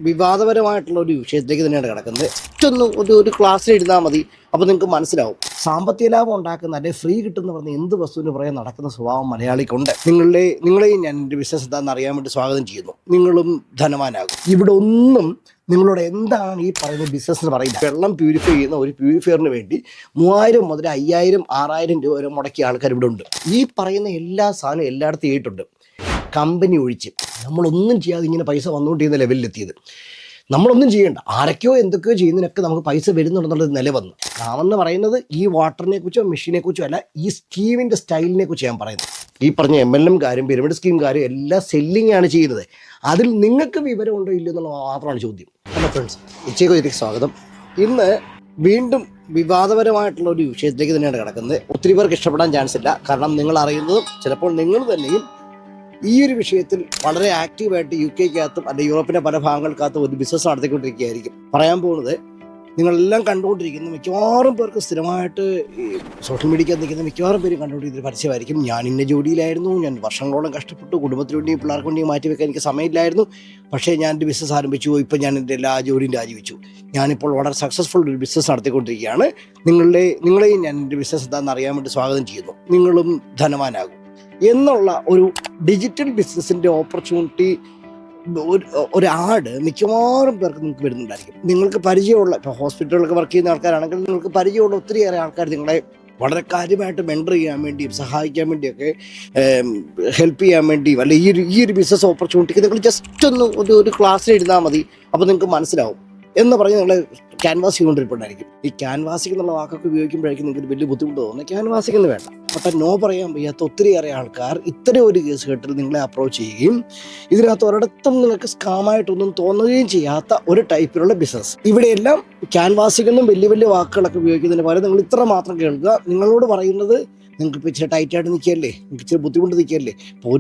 വിവാദപരമായിട്ടുള്ള ഒരു വിഷയത്തിലേക്ക് തന്നെയാണ് കിടക്കുന്നത്. ഒറ്റൊന്ന് ഒരു ക്ലാസ്സിൽ എഴുതാൽ മതി, അപ്പോൾ നിങ്ങൾക്ക് മനസ്സിലാവും. സാമ്പത്തിക ലാഭം ഉണ്ടാക്കുന്ന അല്ലെങ്കിൽ ഫ്രീ കിട്ടുന്ന പറഞ്ഞ് എന്ത് വസ്തുവിന് പുറകെ നടക്കുന്ന സ്വഭാവം മലയാളിക്കുണ്ട്. നിങ്ങളെയും ഞാൻ എൻ്റെ ബിസിനസ് എന്താണെന്ന് അറിയാൻ വേണ്ടി സ്വാഗതം ചെയ്യുന്നു. നിങ്ങളും ധനവാനാകും. ഇവിടെ ഒന്നും നിങ്ങളോട് എന്താണ് ഈ പറയുന്ന ബിസിനസ് എന്ന് പറയില്ല. വെള്ളം പ്യൂരിഫൈ ചെയ്യുന്ന ഒരു പ്യൂരിഫയറിന് വേണ്ടി 3000 മുതൽ 5000 6000 രൂപ വരെ മുടക്കിയ ആൾക്കാർ ഇവിടെ ഉണ്ട്. ഈ പറയുന്ന എല്ലാ സാധനവും എല്ലായിടത്തും ചെയ്തിട്ടുണ്ട്. കമ്പനി ഒഴിച്ച് നമ്മളൊന്നും ചെയ്യാതെ ഇങ്ങനെ പൈസ വന്നുകൊണ്ടിരുന്ന ലെവലിലെത്തിയത്. നമ്മളൊന്നും ചെയ്യേണ്ട, ആരൊക്കെയോ എന്തൊക്കെയോ ചെയ്യുന്നതിനൊക്കെ നമുക്ക് പൈസ വരുന്നുണ്ടെന്നുള്ളത് നില വന്നു. നാമെന്ന് പറയുന്നത് ഈ വാട്ടറിനെ കുറിച്ചോ മെഷീനെ കുറിച്ചോ അല്ല, ഈ സ്കീമിൻ്റെ സ്റ്റൈലിനെ കുറിച്ച് ഞാൻ പറയുന്നത്. ഈ പറഞ്ഞ MLM കാരും പിരമിഡ് സ്കീംകാരും എല്ലാം സെല്ലിംഗ് ആണ് ചെയ്യുന്നത്. അതിൽ നിങ്ങൾക്ക് വിവരമുണ്ടോ ഇല്ലയോ എന്നുള്ളത് മാത്രമാണ് ചോദ്യം. ഹലോ ഫ്രണ്ട്സ്, ഇതിലേക്ക് സ്വാഗതം. ഇന്ന് വീണ്ടും വിവാദപരമായിട്ടുള്ള ഒരു വിഷയത്തിലേക്ക് തന്നെയാണ് കിടക്കുന്നത്. ഒത്തിരി പേർക്ക് ഇഷ്ടപ്പെടാൻ ചാൻസ് ഇല്ല. കാരണം നിങ്ങൾ അറിയുന്നതും ചിലപ്പോൾ നിങ്ങൾ തന്നെയും ഈ ഒരു വിഷയത്തിൽ വളരെ ആക്റ്റീവായിട്ട് UK-ക്കകത്തും അല്ലെങ്കിൽ യൂറോപ്പിൻ്റെ പല ഭാഗങ്ങൾക്കകത്തും ഒരു ബിസിനസ് നടത്തിക്കൊണ്ടിരിക്കുകയായിരിക്കും. പറയാൻ പോകുന്നത് നിങ്ങളെല്ലാം കണ്ടുകൊണ്ടിരിക്കുന്ന മിക്കവാറും പേർക്ക് സ്ഥിരമായിട്ട് ഈ സോഷ്യൽ മീഡിയയ്ക്കകത്ത് നിൽക്കുന്ന മിക്കവാറും പേര് കണ്ടുകൊണ്ടിരിക്കുന്ന പരസ്യമായിരിക്കും. ഞാൻ ഇന്ന ജോലിയിലായിരുന്നു, ഞാൻ വർഷങ്ങളോളം കഷ്ടപ്പെട്ടു, കുടുംബത്തിന് വേണ്ടിയും പിള്ളേർക്ക് വേണ്ടിയും മാറ്റിവെക്കാൻ എനിക്ക് സമയമില്ലായിരുന്നു, പക്ഷേ ഞാൻ എൻ്റെ ബിസിനസ് ആരംഭിച്ചു, ഇപ്പം ഞാൻ എൻ്റെ എല്ലാ ജോലിയും രാജിവെച്ചു, ഞാനിപ്പോൾ വളരെ സക്സസ്ഫുൾ ഒരു ബിസിനസ് നടത്തിക്കൊണ്ടിരിക്കുകയാണ്. നിങ്ങളെയും ഞാൻ എൻ്റെ ബിസിനസ് എന്താണെന്ന് അറിയാൻ വേണ്ടി സ്വാഗതം ചെയ്യുന്നു. നിങ്ങളും ധനവാനാകും എന്നുള്ള ഒരു ഡിജിറ്റൽ ബിസിനസ്സിൻ്റെ ഓപ്പർച്യൂണിറ്റി ഒരു ആഡ് മിക്കവാറും പേർക്ക് നിങ്ങൾക്ക് വരുന്നുണ്ടായിരിക്കും. നിങ്ങൾക്ക് പരിചയമുള്ള, ഇപ്പോൾ ഹോസ്പിറ്റലുകളൊക്കെ വർക്ക് ചെയ്യുന്ന ആൾക്കാരാണെങ്കിൽ നിങ്ങൾക്ക് പരിചയമുള്ള ഒത്തിരിയേറെ ആൾക്കാർ നിങ്ങളെ വളരെ കാര്യമായിട്ട് മെൻറ്റർ ചെയ്യാൻ വേണ്ടിയും സഹായിക്കാൻ വേണ്ടിയൊക്കെ ഹെൽപ്പ് ചെയ്യാൻ വേണ്ടിയും അല്ലെ ഈ ഒരു ബിസിനസ് ഓപ്പർച്യൂണിറ്റിക്ക് നിങ്ങൾ ജസ്റ്റ് ഒന്ന് ഒരു ക്ലാസ്സിൽ എഴുതാൽ മതി, അപ്പോൾ നിങ്ങൾക്ക് മനസ്സിലാവും എന്ന് പറഞ്ഞ് നിങ്ങളെ ക്യാൻവാസ് ചെയ്തുകൊണ്ടിരിപ്പുണ്ടായിരിക്കും. ഈ ക്യാൻവാസിംഗ് എന്നുള്ള വാക്കൊക്കെ ഉപയോഗിക്കുമ്പോഴേക്കും നിങ്ങൾക്ക് വലിയ ബുദ്ധിമുട്ട് തോന്നുന്നത്. ക്യാൻവാസിംഗ് എന്ന് വേണ്ട, പക്ഷേ നോ പറയാൻ വയ്യാത്ത ഒത്തിരിയേറെ ആൾക്കാർ ഇത്തരം ഒരു കേസ് കേട്ടിൽ നിങ്ങളെ അപ്രോച്ച് ചെയ്യുകയും ഇതിനകത്ത് ഒരിടത്തും നിങ്ങൾക്ക് സ്കാമായിട്ടൊന്നും തോന്നുകയും ചെയ്യാത്ത ഒരു ടൈപ്പിലുള്ള ബിസിനസ്. ഇവിടെയെല്ലാം ക്യാൻവാസിംഗ് എന്നും വലിയ വലിയ വാക്കുകളൊക്കെ ഉപയോഗിക്കുന്നതിന് പകരം നിങ്ങൾ ഇത്ര മാത്രം കേൾക്കുക. നിങ്ങളോട് പറയുന്നത് നിങ്ങൾക്ക് ഇപ്പോൾ ഇച്ചിരി ടൈറ്റായിട്ട് നിൽക്കുകയല്ലേ, നിങ്ങൾക്ക് ഇച്ചിരി ബുദ്ധിമുട്ട് നിൽക്കുകയല്ലേ, ഇപ്പോൾ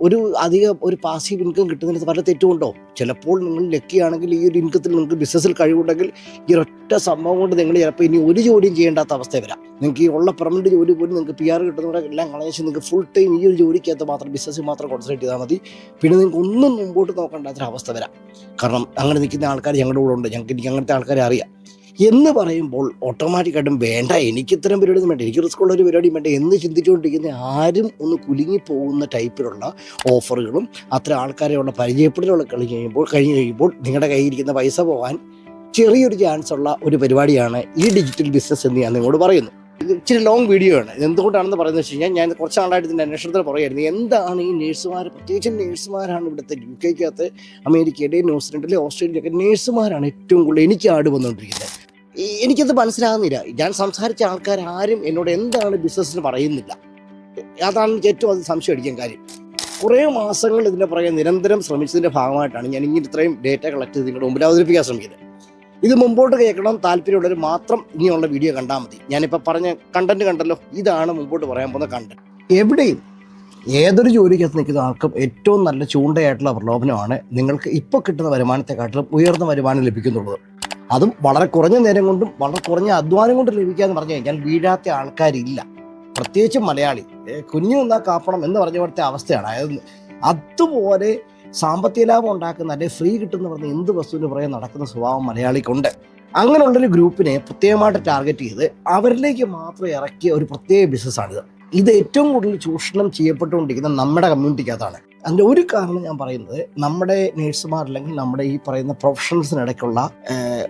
ഒരു അധികം ഒരു പാസീവ് ഇൻകം കിട്ടുന്നതിന് പല തെറ്റുമുണ്ടോ? ചിലപ്പോൾ നിങ്ങൾ ലക്കിയാണെങ്കിൽ ഈ ഒരു ഇൻകത്തിൽ നിങ്ങൾക്ക് ബിസിനസ്സിൽ കഴിവുണ്ടെങ്കിൽ ഈ ഒറ്റ സംഭവം കൊണ്ട് നിങ്ങൾ ചിലപ്പോൾ ഇനി ഒരു ജോലിയും ചെയ്യേണ്ടാത്ത അവസ്ഥ വരാം. നിങ്ങൾക്ക് ഈ ഉള്ള പെർമനൻറ്റ് ജോലി പോലും നിങ്ങൾക്ക് PR കിട്ടുന്നവരെ എല്ലാം കളഞ്ഞ് നിങ്ങൾക്ക് ഫുൾ ടൈം ഈ ഒരു ജോലിക്കകത്ത് മാത്രം ബിസിനസ്സിൽ മാത്രം കോൺസെൻട്രേറ്റ് ചെയ്താൽ മതി. പിന്നെ നിങ്ങൾക്ക് ഒന്നും മുമ്പോട്ട് നോക്കേണ്ടാത്തൊരവസ്ഥ വരാം. കാരണം അങ്ങനെ നിൽക്കുന്ന ആൾക്കാർ ഞങ്ങളുടെ കൂടെ ഉണ്ട്, എനിക്ക് അങ്ങനത്തെ ആൾക്കാരെ അറിയാം എന്ന് പറയുമ്പോൾ ഓട്ടോമാറ്റിക്കായിട്ടും വേണ്ട, എനിക്ക് ഇത്തരം പരിപാടിയൊന്നും വേണ്ട, എനിക്ക് റിസ്ക് ഉള്ള ഒരു പരിപാടിയും വേണ്ട എന്ന് ചിന്തിച്ചുകൊണ്ടിരിക്കുന്ന ആരും ഒന്ന് കുലുങ്ങിപ്പോകുന്ന ടൈപ്പിലുള്ള ഓഫറുകളും അത്തരം ആൾക്കാരെയുള്ള പരിചയപ്പെടലുകളൊക്കെ കഴിഞ്ഞ് കഴിയുമ്പോൾ നിങ്ങളുടെ കയ്യിലിരിക്കുന്ന പൈസ പോകാൻ ചെറിയൊരു ചാൻസ് ഉള്ള ഒരു പരിപാടിയാണ് ഈ ഡിജിറ്റൽ ബിസിനസ് എന്ന് ഞാൻ നിങ്ങളോട് പറയുന്നു. ഇത് ഇച്ചിരി ലോങ് വീഡിയോ ആണ്. എന്തുകൊണ്ടാണെന്ന് പറയുന്നത് വെച്ച് കഴിഞ്ഞാൽ ഞാൻ കുറച്ച് നാളായിട്ട് ഇതിൻ്റെ അന്വേഷണത്തിൽ പറയുമായിരുന്നു. എന്താണ് ഈ നേഴ്സുമാർ, പ്രത്യേകിച്ച് നേഴ്സുമാരാണ് ഇവിടുത്തെ UK-ക്കകത്ത്, അമേരിക്കയുടെ, ന്യൂസിലൻഡിലെ, ഓസ്ട്രേലിയയിലൊക്കെ നേഴ്സുമാരാണ് ഏറ്റവും കൂടുതൽ എനിക്ക് ആഡ് വന്നുകൊണ്ടിരിക്കുന്നത്. എനിക്കത് മനസ്സിലാകുന്നില്ല. ഞാൻ സംസാരിച്ച ആൾക്കാർ ആരും എന്നോട് എന്താണ് ബിസിനസ്സിന് പറയുന്നില്ല. അതാണ് എനിക്ക് ഏറ്റവും അധികം സംശയം അടിക്കാൻ കാര്യം. കുറേ മാസങ്ങൾ ഇതിൻ്റെ പുറകെ നിരന്തരം ശ്രമിച്ചതിൻ്റെ ഭാഗമായിട്ടാണ് ഞാൻ ഇങ്ങനെ ഇത്രയും ഡേറ്റ കളക്ട് ചെയ്ത് നിങ്ങളുടെ മുമ്പിൽ അവതരിപ്പിക്കാൻ ശ്രമിക്കുന്നത്. ഇത് മുമ്പോട്ട് കേൾക്കണം താല്പര്യമുള്ളവർ മാത്രം ഇനിയുള്ള വീഡിയോ കണ്ടാൽ മതി. ഞാനിപ്പോൾ പറഞ്ഞ കണ്ടന്റ് കണ്ടല്ലോ, ഇതാണ് മുമ്പോട്ട് പറയാൻ പോകുന്ന കണ്ടന്റ്. എവിടെയും ഏതൊരു ജോലിക്കകത്ത് നിൽക്കുന്ന ആൾക്കും ഏറ്റവും നല്ല ചൂണ്ടയായിട്ടുള്ള പ്രലോഭനമാണ് നിങ്ങൾക്ക് ഇപ്പോൾ കിട്ടുന്ന വരുമാനത്തെക്കാട്ടിലും ഉയർന്ന വരുമാനം ലഭിക്കുന്നുള്ളത്. അതും വളരെ കുറഞ്ഞ നേരം കൊണ്ടും വളരെ കുറഞ്ഞ അധ്വാനം കൊണ്ടും ലഭിക്കാമെന്ന് പറഞ്ഞു കഴിഞ്ഞാൽ വീഴാത്ത ആൾക്കാരില്ല. പ്രത്യേകിച്ച് മലയാളി കുഞ്ഞു നിന്നാ കാപ്പണം എന്ന് പറഞ്ഞ പോലത്തെ അവസ്ഥയാണ്. അതായത് അതുപോലെ സാമ്പത്തിക ലാഭം ഉണ്ടാക്കുന്ന അല്ലെങ്കിൽ ഫ്രീ കിട്ടുന്ന പറഞ്ഞ എന്ത് വസ്തുവിന് പുറകെ നടക്കുന്ന സ്വഭാവം മലയാളിക്കുണ്ട്. അങ്ങനെയുള്ളൊരു ഗ്രൂപ്പിനെ പ്രത്യേകമായിട്ട് ടാർഗറ്റ് ചെയ്ത് അവരിലേക്ക് മാത്രം ഇറക്കിയ ഒരു പ്രത്യേക ബിസിനസ്സാണിത്. ഇത് ഏറ്റവും കൂടുതൽ ചൂഷണം ചെയ്യപ്പെട്ടുകൊണ്ടിരിക്കുന്ന നമ്മുടെ കമ്മ്യൂണിറ്റിക്കകത്താണ്. അതിൻ്റെ ഒരു കാരണം ഞാൻ പറയുന്നത്, നമ്മുടെ നേഴ്സുമാർ അല്ലെങ്കിൽ നമ്മുടെ ഈ പറയുന്ന പ്രൊഫഷണൽസിനിടയ്ക്കുള്ള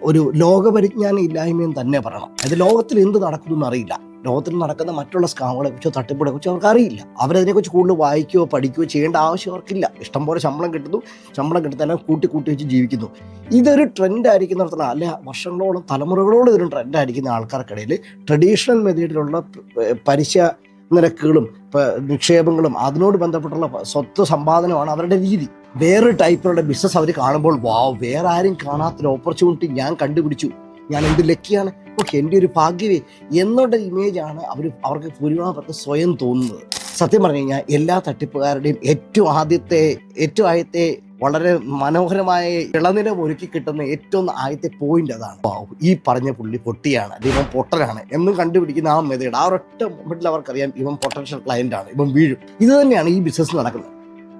ഒരു ലോകപരിജ്ഞാനം ഇല്ലായ്മയും തന്നെ പറയണം. അത് ലോകത്തിൽ എന്ത് നടക്കുന്നു അറിയില്ല. ലോകത്തിൽ നടക്കുന്ന മറ്റുള്ള സ്കാമുകളെ കുറിച്ചോ തട്ടിപ്പുകളെ കുറിച്ചോ അവർക്ക് അറിയില്ല. അവരതിനെക്കുറിച്ച് കൂടുതൽ വായിക്കുകയോ പഠിക്കുകയോ ചെയ്യേണ്ട ആവശ്യം അവർക്കില്ല. ഇഷ്ടംപോലെ ശമ്പളം കിട്ടുന്നു, ശമ്പളം കിട്ടുന്നതെല്ലാം കൂട്ടി വെച്ച് ജീവിക്കുന്നു. ഇതൊരു ട്രെൻഡ് ആയിരിക്കുന്നിടത്തോളം അല്ലെ വർഷങ്ങളോളം തലമുറകളോളം ഇതൊരു ട്രെൻഡ് ആയിരിക്കുന്ന ആൾക്കാർക്കിടയിൽ ട്രഡീഷണൽ മെത്തേഡിലുള്ള പലിശ നിരക്കുകളും നിക്ഷേപങ്ങളും അതിനോട് ബന്ധപ്പെട്ടുള്ള സ്വത്ത് സമ്പാദനമാണ് അവരുടെ രീതി. വേറൊരു ടൈപ്പിലുള്ള ബിസിനസ് അവർ കാണുമ്പോൾ വേറെ ആരും കാണാത്തൊരു ഓപ്പർച്യൂണിറ്റി ഞാൻ കണ്ടുപിടിച്ചു, ഞാൻ എന്ത് ലക്കിയാണ്, എൻ്റെ ഒരു ഭാഗ്യമേ എന്നുള്ള ഇമേജാണ് അവർക്ക് ഭൂരിഭാഗം പേർക്ക് സ്വയം തോന്നുന്നത്. സത്യം പറഞ്ഞു കഴിഞ്ഞാൽ എല്ലാ തട്ടിപ്പുകാരുടെയും ഏറ്റവും ആദ്യത്തെ വളരെ മനോഹരമായ ഇളനിലം ഒരുക്കി കിട്ടുന്ന ഏറ്റവും ആദ്യത്തെ പോയിന്റ് അതാണ്. ഈ പറഞ്ഞ പുള്ളി പൊട്ടിയാണ്, ഇവൻ പൊട്ടനാണ് എന്നും കണ്ടുപിടിക്കുന്ന ആ മെത്തേഡ്. ആ ഒരൊറ്റ മൊമെന്റിൽ അവർക്കറിയാം ഇവൻ പൊട്ടൻഷ്യൽ ക്ലയന്റ് ആണ്, ഇവൻ വീഴും. ഇത് തന്നെയാണ് ഈ ബിസിനസ് നടക്കുന്നത്.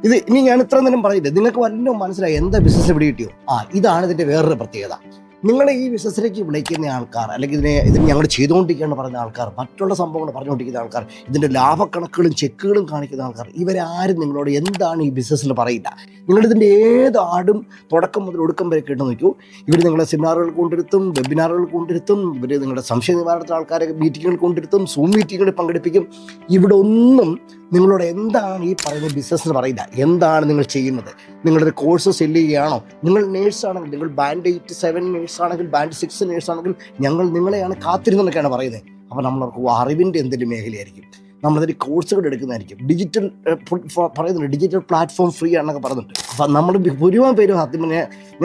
ഇത് ഇനി ഞാൻ ഇത്ര നേരം പറഞ്ഞില്ലേ, നിങ്ങൾക്ക് വല്ലതും മനസ്സിലായി എന്താ ബിസിനസ് ഇവിടെ കിട്ടിയോ? ഇതാണ് ഇതിന്റെ വേറൊരു പ്രത്യേകത. നിങ്ങളെ ഈ ബിസിനസ്സിലേക്ക് വിളിക്കുന്ന ആൾക്കാർ, അല്ലെങ്കിൽ ഇതിന് ഞങ്ങൾ ചെയ്തുകൊണ്ടിരിക്കുകയെന്ന് പറയുന്ന ആൾക്കാർ, മറ്റുള്ള സംഭവങ്ങൾ പറഞ്ഞുകൊണ്ടിരിക്കുന്ന ആൾക്കാർ, ഇതിൻ്റെ ലാഭക്കണക്കുകളും ചെക്കുകളും കാണിക്കുന്ന ആൾക്കാർ, ഇവരാരും നിങ്ങളോട് എന്താണ് ഈ ബിസിനസ്സിൽ പറയില്ല. നിങ്ങളിതിൻ്റെ ഏത് ആടും തുടക്കം മുതൽ ഒടുക്കം വരെ കേട്ട് നോക്കൂ. ഇവർ നിങ്ങളെ സെമിനാറുകൾ കൊണ്ടിരുത്തും, വെബിനാറുകൾ കൊണ്ടിരുത്തും, ഇവർ നിങ്ങളുടെ സംശയ നിവാരണത്തിന് ആൾക്കാരെ മീറ്റിങ്ങുകൾ കൊണ്ടിരുത്തും, സൂം മീറ്റിങ്ങുകളിൽ പങ്കെടുപ്പിക്കും. ഇവിടെ ഒന്നും നിങ്ങളോട് എന്താണ് ഈ പറയുന്ന ബിസിനസ് പറയില്ല. എന്താണ് നിങ്ങൾ ചെയ്യുന്നത്? നിങ്ങളൊരു കോഴ്സ് സെല്ല് ചെയ്യുകയാണോ? നിങ്ങൾ നേഴ്സാണെങ്കിൽ, നിങ്ങൾ ബാൻഡ് 87 നേഴ്സ് ആണെങ്കിൽ, ബാൻഡ് 6 നേഴ്സ് ആണെങ്കിൽ, ഞങ്ങൾ നിങ്ങളെയാണ് കാത്തിരുന്നതൊക്കെയാണ് പറയുന്നത്. അപ്പോൾ നമ്മളവർക്ക് അറിവിൻ്റെ എന്തെങ്കിലും മേഖലയായിരിക്കും, നമ്മളതിൽ കോഴ്സുകൾ എടുക്കുന്നതായിരിക്കും. ഡിജിറ്റൽ പറയുന്നുണ്ട്, ഡിജിറ്റൽ പ്ലാറ്റ്ഫോം ഫ്രീ ആണെന്നൊക്കെ പറയുന്നുണ്ട്. അപ്പം നമ്മൾ ഭൂരിഭാഗം പേരും ആദ്യം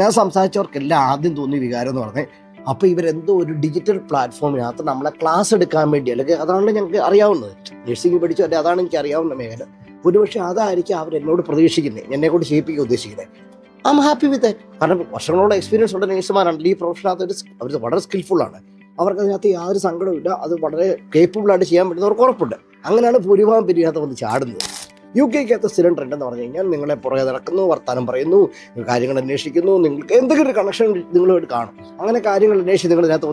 ഞാൻ സംസാരിച്ചവർക്കെല്ലാം ആദ്യം തോന്നിയ വികാരം എന്ന് പറഞ്ഞാൽ, അപ്പോൾ ഇവരെന്തോ ഒരു ഡിജിറ്റൽ പ്ലാറ്റ്ഫോമിനകത്ത് നമ്മളെ ക്ലാസ് എടുക്കാൻ വേണ്ടി, അല്ലെങ്കിൽ അതാണ് ഞങ്ങൾക്ക് അറിയാവുന്നത്, നഴ്സിംഗ് പഠിച്ചു, അല്ലെ അതാണ് എനിക്ക് അറിയാവുന്ന മേഖല. ഒരുപക്ഷെ അതായിരിക്കും അവരെന്നോട് പ്രതീക്ഷിക്കുന്നത്, എന്നെക്കൊണ്ട് ചെയ്യിപ്പിക്കാൻ ഉദ്ദേശിക്കുന്നത്. I am happy with that. കാരണം വർഷങ്ങളോളം എക്സ്പീരിയൻസ് ഉള്ള നഴ്സുമാരാണ് ഈ പ്രൊഫഷനകത്ത്. അവർ വളരെ സ്കിൽഫുള്ളാണ്, അവർക്ക് അതിനകത്ത് യാതൊരു സങ്കടമില്ല, അത് വളരെ കേപ്പബിളായിട്ട് ചെയ്യാൻ പറ്റുന്നവർക്ക് ഉറപ്പുണ്ട്. അങ്ങനെയാണ് ഭൂരിഭാഗം പേര് ഇതിനകത്ത് വന്ന് ചാടുന്നത്. UK സ്ഥിരം ട്രെൻഡ് എന്ന് പറഞ്ഞു കഴിഞ്ഞാൽ, നിങ്ങളെ പുറകെ നടക്കുന്നു, വർത്താനം പറയുന്നു, കാര്യങ്ങൾ അന്വേഷിക്കുന്നു, നിങ്ങൾക്ക് എന്തെങ്കിലും ഒരു കണക്ഷൻ നിങ്ങളുമായിട്ട് കാണും. അങ്ങനെ കാര്യങ്ങൾ അന്വേഷിച്ച് നിങ്ങൾ ഇതിനകത്ത്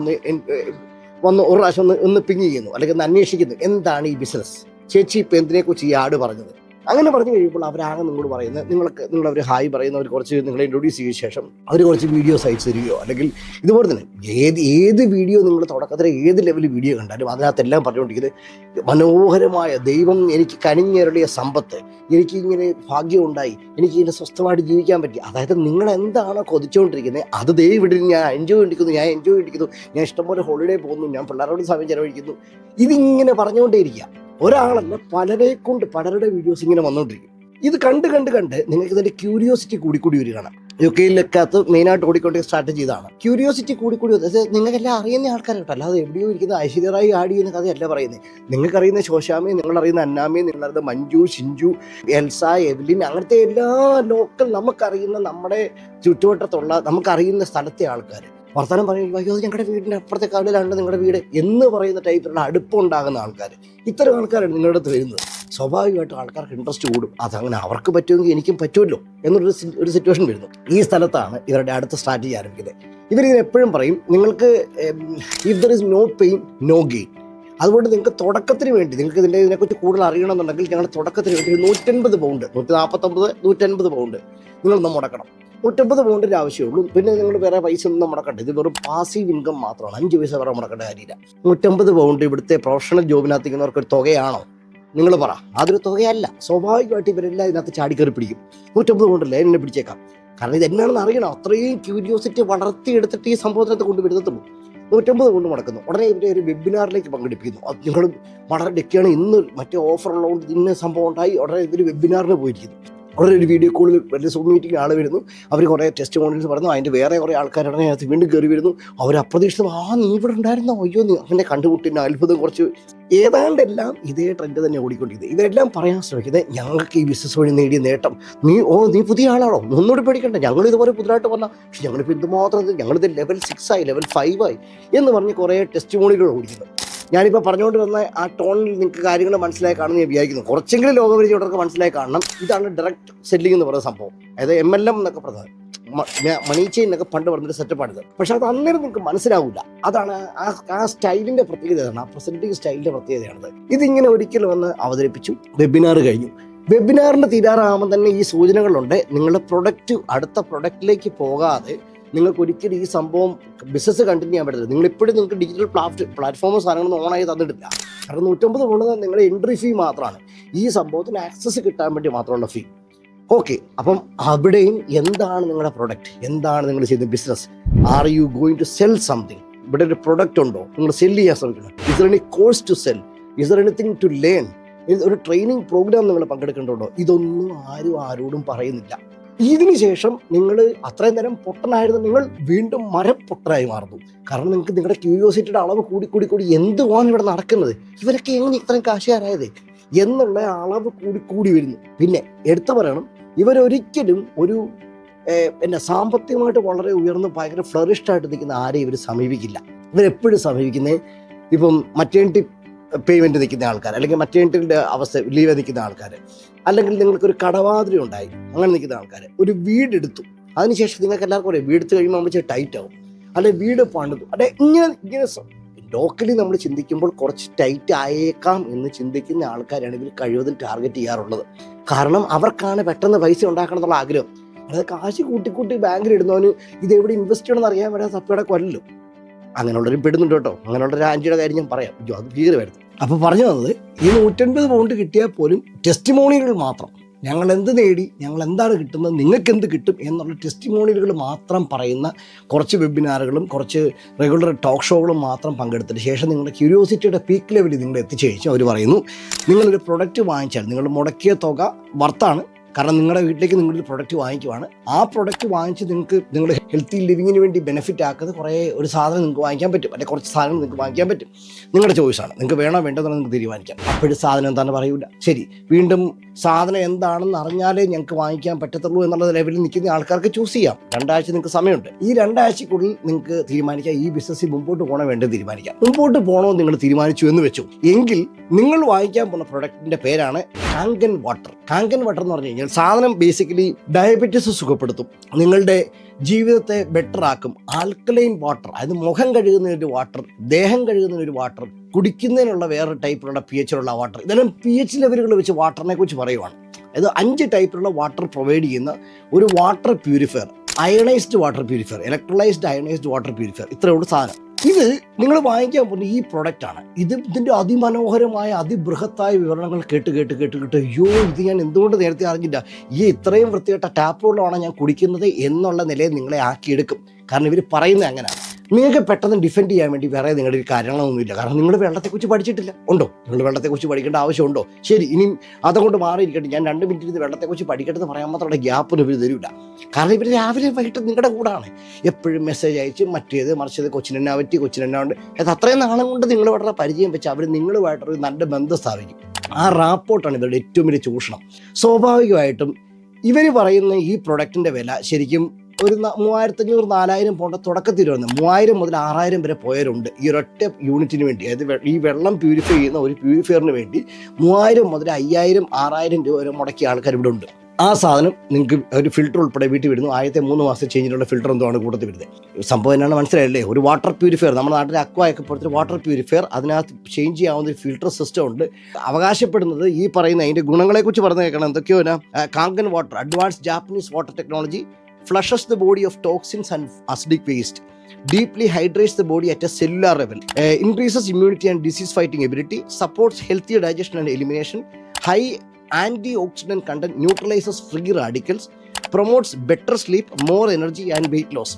വന്ന് ഒരു പ്രാവശ്യം ഒന്ന് പിങ് ചെയ്യുന്നു, അല്ലെങ്കിൽ ഒന്ന് അന്വേഷിക്കുന്നു, എന്താണ് ഈ ബിസിനസ്, ചേച്ചി ഇപ്പം എന്തിനെക്കുറിച്ച് ഈ ആട് പറഞ്ഞത്. അങ്ങനെ പറഞ്ഞു കഴിയുമ്പോൾ അവരാകെ നിങ്ങളോട് പറയുന്നത്, നിങ്ങളവർ ഹായ് പറയുന്നവർ കുറച്ച് നിങ്ങളെ ഇൻട്രൊഡ്യൂസ് ചെയ്ത ശേഷം അവർ കുറച്ച് വീഡിയോസ് അയച്ചു തരികയോ, അല്ലെങ്കിൽ ഇതുപോലെ തന്നെ ഏത് വീഡിയോ നിങ്ങൾ തുടക്കത്തിൽ ഏത് ലെവലിൽ വീഡിയോ കണ്ടാലും അതിനകത്തെല്ലാം പറഞ്ഞുകൊണ്ടിരിക്കുന്നത് മനോഹരമായ ദൈവം എനിക്ക് കനിഞ്ഞരുളിയ സമ്പത്ത്, എനിക്കിങ്ങനെ ഭാഗ്യം ഉണ്ടായി, എനിക്കിങ്ങനെ സ്വസ്ഥമായിട്ട് ജീവിക്കാൻ പറ്റി. അതായത് നിങ്ങൾ എന്താണോ കൊതിച്ചുകൊണ്ടിരിക്കുന്നത് അത് ഇവിടെ ഞാൻ എൻജോയ് ചെയ്തിരിക്കുന്നു, ഞാൻ ഇഷ്ടംപോലെ ഹോളിഡേ പോകുന്നു, ഞാൻ പിള്ളേരോട് സമയം ചെലവഴിക്കുന്നു, ഇതിങ്ങനെ പറഞ്ഞുകൊണ്ടേയിരിക്കുക. ഒരാളല്ല, പലരുടെ വീഡിയോസ് ഇങ്ങനെ വന്നുകൊണ്ടിരിക്കും. ഇത് കണ്ട് നിങ്ങൾക്ക് ഇതിന്റെ ക്യൂരിയോസിറ്റി കൂടിക്കൂടി വരികയാണ്. UK മെയിനായിട്ട് ഓടിക്കൊണ്ടേ സ്ട്രാറ്റജി ഇതാണ്. ക്യൂരിയോസിറ്റി കൂടിക്കൂടി നിങ്ങൾക്കെല്ലാം അറിയുന്ന ആൾക്കാർ കേട്ടോ, അല്ലാതെ എവിടെയോ ഇരിക്കുന്ന ഐശ്വര്യ റായി ആഡ് ചെയ്യുന്ന കഥയല്ല പറയുന്നത്. നിങ്ങൾക്കറിയുന്ന ശോശാമി, നിങ്ങളറിയുന്ന അന്നാമി, നിങ്ങളറിയുന്ന മഞ്ജു, ഷിഞ്ചു, എൽസ, എവ്ലിൻ, അങ്ങനത്തെ എല്ലാ ലോക്കൽ നമുക്കറിയുന്ന, നമ്മുടെ ചുറ്റുവട്ടത്തുള്ള നമുക്കറിയുന്ന സ്ഥലത്തെ ആൾക്കാർ വർത്തമാനം പറയുമ്പോൾ, അയ്യോ ഞങ്ങളുടെ വീടിൻ്റെ അപ്പുറത്തെ കാവിലാണ് നിങ്ങളുടെ വീട് എന്ന് പറയുന്ന ടൈപ്പിലുള്ള അടുപ്പമുണ്ടാകുന്ന ആൾക്കാർ, ഇത്തരം ആൾക്കാരാണ് നിങ്ങളുടെ അടുത്ത് വരുന്നത്. സ്വാഭാവികമായിട്ടും ആൾക്കാർക്ക് ഇൻട്രസ്റ്റ് കൂടും. അതങ്ങനെ അവർക്ക് പറ്റുമെങ്കിൽ എനിക്കും പറ്റുമല്ലോ എന്നൊരു സിറ്റുവേഷൻ വരുന്നു. ഈ സ്ഥലത്താണ് ഇവരുടെ അടുത്ത സ്ട്രാറ്റജി ആരംഭിക്കുന്നത്. ഇവരിത് എപ്പോഴും പറയും, നിങ്ങൾക്ക് if there is no pain no gain. അതുകൊണ്ട് നിങ്ങൾക്ക് തുടക്കത്തിന് വേണ്ടി, നിങ്ങൾക്ക് ഇതിനെക്കുറിച്ച് കൂടുതൽ അറിയണമെന്നുണ്ടെങ്കിൽ ഞങ്ങൾ തുടക്കത്തിന് വേണ്ടി 150 പൗണ്ട്, 149, 150 പൗണ്ട് നിങ്ങളൊന്ന് മുടക്കണം. 150 പൗണ്ടിൻ്റെ ആവശ്യമുള്ളൂ. പിന്നെ നിങ്ങൾ വേറെ പൈസ ഒന്നും മുടക്കണ്ട. ഇത് വെറും പാസീവ് ഇൻകം മാത്രമാണ്, 5 പൈസ വേറെ മുടക്കേണ്ട കാര്യമില്ല. 150 പൗണ്ട് ഇവിടുത്തെ പ്രൊഫഷണൽ ജോബിനകത്തിരിക്കുന്നവർക്ക് ഒരു തുകയാണോ? നിങ്ങൾ പറ, അതൊരു തുകയല്ല. സ്വാഭാവികമായിട്ട് ഇവരെല്ലാം ഇതിനകത്ത് ചാടിക്കറി പിടിക്കും. 150 പൗണ്ടല്ലേ എന്നെ പിടിച്ചേക്കാം, കാരണം ഇത് എന്നാണെന്ന് അറിയണം. അത്രയും ക്യൂരിയോസിറ്റി വളർത്തിയെടുത്തിട്ട് ഈ സംഭവത്തിനകത്ത് കൊണ്ടുവരുന്നതുള്ളൂ. 150 കൊണ്ട് മുടക്കുന്നു. ഉടനെ ഇവരെ ഒരു വെബിനാറിലേക്ക് പങ്കെടുപ്പിക്കുന്നു. അത് നിങ്ങൾ വളരെ ഡെക്കാണ്, ഇന്ന് മറ്റേ ഓഫർ ഉള്ളതുകൊണ്ട് ഇന്ന സംഭവം ഉണ്ടായി. ഉടനെ ഇവർ വെബിനാറിന് പോയിരിക്കുന്നു. ഉടനെ ഒരു വീഡിയോ കോളിൽ വലിയ സൂം മീറ്റിംഗ് ആൾ വരുന്നു. അവർ കുറേ ടെസ്റ്റ് മോണിറ്റേഴ്സ് പറഞ്ഞു. അതിൻ്റെ വേറെ കുറേ ആൾക്കാർ ഉടനെ അതിനകത്ത് വീണ്ടും കയറി വരുന്നു. അവർ അപ്രതീക്ഷിതം, നീ ഇവിടെ ഉണ്ടായിരുന്നോ, അയ്യോ നീ അങ്ങനെ കണ്ടുമുട്ടിന് അത്ഭുതം. കുറച്ച് ഏതാണ്ടെല്ലാം ഇതേ ട്രെൻഡ് തന്നെ ഓടിക്കൊണ്ടിരിക്കുന്നത്. ഇവരെല്ലാം പറയാൻ ശ്രമിക്കുന്നത്, ഞങ്ങൾക്ക് ഈ ബിസിനസ് വഴി നേടിയ നേട്ടം, നീ പുതിയ ആളാണോ, ഒന്നുകൂടി പേടിക്കണ്ട, ഞങ്ങൾ ഇതുപോലെ പുതുതായിട്ട് വന്നാൽ, പക്ഷെ ഞങ്ങളിപ്പോൾ എന്തുമാത്രം, ഞങ്ങളിത് ലെവൽ 6 ആയി, ലെവൽ 5 ആയി എന്ന് പറഞ്ഞ് കുറേ ടെസ്റ്റ് മോണികൾ ഓടിക്കുന്നു. ഞാനിപ്പോൾ പറഞ്ഞുകൊണ്ട് വന്ന ആ ടോണിൽ നിങ്ങൾക്ക് കാര്യങ്ങൾ മനസ്സിലായി കാണുമെന്ന് ഞാൻ വിചാരിക്കുന്നു. കുറച്ചെങ്കിലും ലോകപരിചയമുള്ളവർക്ക് മനസ്സിലായി കാണണം. ഇതാണ് ഡയറക്റ്റ് സെല്ലിംഗ് എന്ന് പറയുന്ന സംഭവം. അതായത് MLM എന്നൊക്കെ പറഞ്ഞത്, മണി ചെയിൻ എന്നൊക്കെ പണ്ട് പറഞ്ഞൊരു സെറ്റപ്പാണിത്. പക്ഷെ അത് അന്നേരം നിങ്ങൾക്ക് മനസ്സിലാവില്ല. അതാണ് ആ സ്റ്റൈലിൻ്റെ പ്രത്യേകതയാണ്, ആ പ്രസൻറ്റിംഗ് സ്റ്റൈലിൻ്റെ പ്രത്യേകതയാണത്. ഇതിങ്ങനെ ഒരിക്കലും വന്ന് അവതരിപ്പിച്ചു. വെബിനാർ കഴിഞ്ഞു. വെബിനാറിന് തീരാറാകുമ്പോൾ തന്നെ ഈ സൂചനകളുണ്ട്. നിങ്ങളുടെ അടുത്ത പ്രൊഡക്റ്റിലേക്ക് പോകാതെ നിങ്ങൾക്ക് ഒരിക്കലും ഈ സംഭവം ബിസിനസ് കണ്ടിന്യൂ ചെയ്യാൻ പറ്റില്ല. നിങ്ങളിപ്പോഴും നിങ്ങൾക്ക് ഡിജിറ്റൽ പ്ലാറ്റ്ഫോമോ സാധനങ്ങളൊന്നും ഓണായി തന്നിട്ടില്ല. കാരണം 150 കൊണ്ട് നിങ്ങളുടെ എൻട്രി ഫീ മാത്രമാണ്, ഈ സംഭവത്തിന് ആക്സസ് കിട്ടാൻ വേണ്ടി മാത്രമുള്ള ഫീ. ഓക്കെ, അപ്പം അവിടെയും എന്താണ് നിങ്ങളുടെ പ്രൊഡക്റ്റ്, എന്താണ് നിങ്ങൾ ചെയ്യുന്ന business? Are you going to sell something? ഇവിടെ ഒരു പ്രൊഡക്റ്റ് ഉണ്ടോ, നിങ്ങൾ സെല് ചെയ്യാൻ ശ്രമിക്കണം? Is there any course to sell? Is there anything to learn? ഒരു ട്രെയിനിങ് പ്രോഗ്രാം നിങ്ങൾ പങ്കെടുക്കേണ്ടതുണ്ടോ? ഇതൊന്നും ആരോടും പറയുന്നില്ല. ഇതിനുശേഷം നിങ്ങൾ അത്രയും നേരം പൊട്ടനായിരുന്നു, നിങ്ങൾ വീണ്ടും മരപ്പൊട്ടനായി മാറുന്നു. കാരണം നിങ്ങൾക്ക് നിങ്ങളുടെ ക്യൂരിയോസിറ്റിയുടെ അളവ് കൂടി എന്തുവാണ് ഇവിടെ നടക്കുന്നത്, ഇവരൊക്കെ എങ്ങനെ ഇത്രയും കാശുകാരായത് എന്നുള്ള അളവ് കൂടി വരുന്നു. പിന്നെ എടുത്തു പറയണം, ഇവരൊരിക്കലും ഒരു സാമ്പത്തികമായിട്ട് വളരെ ഉയർന്ന് ഭയങ്കര ഫ്ലറിഷ്ഡ് ആയിട്ട് നിൽക്കുന്ന ആരെയും ഇവർ സമീപിക്കില്ല. ഇവരെപ്പോഴും സമീപിക്കുന്നത് ഇപ്പം മറ്റേണ്ടി പേയ്മെൻറ്റ് നിൽക്കുന്ന ആൾക്കാർ, അല്ലെങ്കിൽ മറ്റേണ്ടിൻ്റെ അവസ്ഥ ലീവ് നിൽക്കുന്ന ആൾക്കാർ, അല്ലെങ്കിൽ നിങ്ങൾക്കൊരു കടബാധ്യത ഉണ്ടായി അങ്ങനെ നിൽക്കുന്ന ആൾക്കാർ, ഒരു വീടെടുത്തു, അതിനുശേഷം നിങ്ങൾക്ക് എല്ലാവർക്കും അറിയാം വീടെടുത്ത് കഴിയുമ്പോൾ നമ്മൾ ടൈറ്റ് ആവും, അല്ലെ വീട് പണിതു, അല്ലെ ഇങ്ങനെ ലോക്കലി നമ്മൾ ചിന്തിക്കുമ്പോൾ കുറച്ച് ടൈറ്റ് ആയേക്കാം എന്ന് ചിന്തിക്കുന്ന ആൾക്കാരാണ് ഇവർ കഴിവതും ടാർഗറ്റ് ചെയ്യാറുള്ളത്. കാരണം അവർക്കാണ് പെട്ടെന്ന് പൈസ ഉണ്ടാക്കണം എന്നുള്ള ആഗ്രഹം. അതായത് കാശ് കൂട്ടി ബാങ്കിൽ ഇടുന്നവന് ഇത് എവിടെ ഇൻവെസ്റ്റ് ചെയ്യണമെന്ന് അറിയാൻ വേണ്ടി തപ്പിയുടെ കൊല്ലല്ലോ. അങ്ങനെയുള്ളവരും പെടുന്നുണ്ട് കേട്ടോ. അങ്ങനെയുള്ളൊരു ആൻറ്റിയുടെ കാര്യം ഞാൻ പറയാം, അത് ഭീകര വരുന്നത്. അപ്പോൾ പറഞ്ഞു തന്നത്, ഈ 150 പൗണ്ട് കിട്ടിയാൽ പോലും ടെസ്റ്റിമോണിയലുകൾ മാത്രം, ഞങ്ങൾ എന്ത് നേടി, ഞങ്ങൾ എന്താണ് കിട്ടുന്നത്, നിങ്ങൾക്ക് എന്ത് കിട്ടും എന്നുള്ള ടെസ്റ്റിമോണിയലുകൾ മാത്രം പറയുന്ന കുറച്ച് വെബിനാറുകളും കുറച്ച് റെഗുലർ ടോക്ക് ഷോകളും മാത്രം പങ്കെടുത്തതിന് ശേഷം നിങ്ങളുടെ ക്യൂരിയോസിറ്റിയുടെ പീക്ക് ലെവലിൽ നിങ്ങൾ എത്തിച്ചു കഴിഞ്ഞാൽ അവർ പറയുന്നു, നിങ്ങളൊരു പ്രൊഡക്റ്റ് വാങ്ങിച്ചാൽ നിങ്ങൾ മുടക്കിയ തുക വർത്താണ്. കാരണം നിങ്ങളുടെ വീട്ടിലേക്ക് നിങ്ങളൊരു പ്രൊഡക്റ്റ് വാങ്ങിക്കുവാണ്. ആ പ്രൊഡക്റ്റ് വാങ്ങിച്ച് നിങ്ങൾക്ക് നിങ്ങളുടെ ഹെൽത്തി ലിവിങ്ങിന് വേണ്ടി ബെനിഫിറ്റ് ആക്കുന്ന ഒരു സാധനം നിങ്ങൾക്ക് വാങ്ങിക്കാൻ പറ്റും, അല്ലെങ്കിൽ കുറച്ച് സാധനം നിങ്ങൾക്ക് വാങ്ങിക്കാൻ പറ്റും. നിങ്ങളുടെ ചോയ്സാണ്, നിങ്ങൾക്ക് വേണോ വേണ്ടതെന്ന് നിങ്ങൾക്ക് തീരുമാനിക്കാം. അപ്പോഴും സാധനം എന്താണെന്ന് പറയൂല. ശരി, വീണ്ടും സാധനം എന്താണെന്ന് അറിഞ്ഞാലേ ഞങ്ങൾക്ക് വാങ്ങിക്കാൻ പറ്റത്തുള്ളൂ എന്നുള്ള ലെവലിൽ നിൽക്കുന്ന ആൾക്കാർക്ക് ചൂസ് ചെയ്യാം. 2 ആഴ്ച നിങ്ങൾക്ക് സമയമുണ്ട്. ഈ 2 ആഴ്ചക്കുള്ളിൽ നിങ്ങൾക്ക് തീരുമാനിക്കാം ഈ ബിസിനസ്സിൽ മുമ്പോട്ട് പോകണോ വേണ്ടത് തീരുമാനിക്കാം. മുമ്പോട്ട് പോകണോ നിങ്ങൾ തീരുമാനിച്ചു എന്ന് വെച്ചു എങ്കിൽ നിങ്ങൾ വാങ്ങിക്കാൻ പോകുന്ന പ്രൊഡക്റ്റിന്റെ പേരാണ് കാങ്കൻ വാട്ടർ. കാങ്കൻ വാട്ടർ എന്ന് പറഞ്ഞു കഴിഞ്ഞാൽ സാധനം ബേസിക്കലി ഡയബറ്റീസ് സുഖപ്പെടുത്തും, നിങ്ങളുടെ ജീവിതത്തെ ബെറ്റർ ആക്കും. ആൽക്കലൈൻ വാട്ടർ, അതായത് മുഖം കഴുകുന്നതിനൊരു വാട്ടർ, ദേഹം കഴുകുന്നതിനൊരു വാട്ടർ, കുടിക്കുന്നതിനുള്ള വേറെ ടൈപ്പിലുള്ള pH ഉള്ള വാട്ടർ, ഇതെല്ലാം pH ലെവലുകൾ വെച്ച് വാട്ടറിനെ കുറിച്ച് പറയുവാണ്. അതായത് 5 ടൈപ്പിലുള്ള വാട്ടർ പ്രൊവൈഡ് ചെയ്യുന്ന ഒരു water purifier, ionised water purifier, electrolysed ionised water purifier, ഇത്രയുള്ള സാധനം. ഇത് നിങ്ങൾ വാങ്ങിക്കാൻ പോകുന്ന ഈ പ്രൊഡക്റ്റാണ്. ഇതിൻ്റെ അതിമനോഹരമായ അതിബൃഹത്തായ വിവരണങ്ങൾ കേട്ട് അയ്യോ ഇത് ഞാൻ എന്തുകൊണ്ട് നേരത്തെ അറിഞ്ഞില്ല, ഈ ഇത്രയും വൃത്തികെട്ട ടാപ്പ് വെള്ളമാണ് ഞാൻ കുടിക്കുന്നത് എന്നുള്ള നിലയിൽ നിങ്ങളെ ആക്കിയെടുക്കും. കാരണം ഇവർ പറയുന്നത് അങ്ങനെയാണ്. നിങ്ങൾക്ക് പെട്ടെന്ന് ഡിഫെൻഡ് ചെയ്യാൻ വേണ്ടി വേറെ നിങ്ങളുടെ ഒരു കാര്യങ്ങളൊന്നുമില്ല. കാരണം നിങ്ങൾ വെള്ളത്തെക്കുറിച്ച് പഠിച്ചിട്ടില്ല. ഉണ്ടോ? നിങ്ങൾ വെള്ളത്തെക്കുറിച്ച് പഠിക്കേണ്ട ആവശ്യമുണ്ടോ? ശരി, ഇനിയും അതുകൊണ്ട് മാറിയിരിക്കട്ടെ, ഞാൻ 2 മിനിറ്റ് ഇരുന്ന് വെള്ളത്തെക്കുറിച്ച് പഠിക്കട്ടെന്ന് പറയാൻ മാത്രം ഗ്യാപ്പൊന്നും ഇവർ തരില്ല. കാരണം ഇവർ രാവിലെ വൈകിട്ട് നിങ്ങളുടെ കൂടാണ്, എപ്പോഴും മെസ്സേജ് അയച്ച് മറ്റേത് മറിച്ചത് കൊച്ചിനെന്നാ പറ്റി കൊച്ചിനെന്നാ ഉണ്ട്. അത് അത്രയും നാളും കൊണ്ട് നിങ്ങൾ വളരെ പരിചയം വെച്ച് അവർ നിങ്ങളുമായിട്ടൊരു നല്ല ബന്ധം സ്ഥാപിക്കും. ആ റാപ്പോർട്ടാണ് ഇവരുടെ ഏറ്റവും വലിയ ചൂഷണം. സ്വാഭാവികമായിട്ടും ഇവർ പറയുന്ന ഈ പ്രൊഡക്റ്റിൻ്റെ വില ശരിക്കും ഒരു 3500-4000 പൗണ്ട് തുടക്കത്തിൽ വരുന്നത് 3000 മുതൽ 6000 വരെ പോയവരുണ്ട് ഈ ഒരൊറ്റ യൂണിറ്റിന് വേണ്ടി. അതായത് ഈ വെള്ളം പ്യൂരിഫൈ ചെയ്യുന്ന ഒരു പ്യൂരിഫയറിന് വേണ്ടി 3000 മുതൽ 5000-6000 രൂപ വരെ മുടക്കിയ ആൾക്കാർ ഇവിടെ ഉണ്ട്. ആ സാധനം നിങ്ങൾക്ക് ഒരു ഫിൽറ്റർ ഉൾപ്പെടെ വീട്ടിൽ വരുന്നു. ആദ്യത്തെ 3 മാസം ചേഞ്ചിലുള്ള ഫിൽറ്റർ എന്താണ് കൂട്ടത്തിൽ വരുന്നത്. സംഭവം എന്നാണ് മനസ്സിലായില്ലേ? ഒരു വാട്ടർ പ്യൂരിഫയർ, നമ്മുടെ നാട്ടിലെ അക്വയൊക്കെ പോലത്തെ വാട്ടർ പ്യൂരിഫയർ, അതിനകത്ത് ചേഞ്ച് ചെയ്യാവുന്ന ഒരു ഫിൽറ്റർ സിസ്റ്റം ഉണ്ട്. അവകാശപ്പെടുന്നത് ഈ പറയുന്ന അതിൻ്റെ ഗുണങ്ങളെക്കുറിച്ച് പറഞ്ഞു കേൾക്കണം. എന്തൊക്കെയോ Kangen water, advance Japanese water technology, flushes the body of toxins and acidic waste, deeply hydrates the body at a cellular level, increases immunity and disease fighting ability, supports healthier digestion and elimination, high antioxidant content, neutralizes free radicals, promotes better sleep, more energy and weight loss.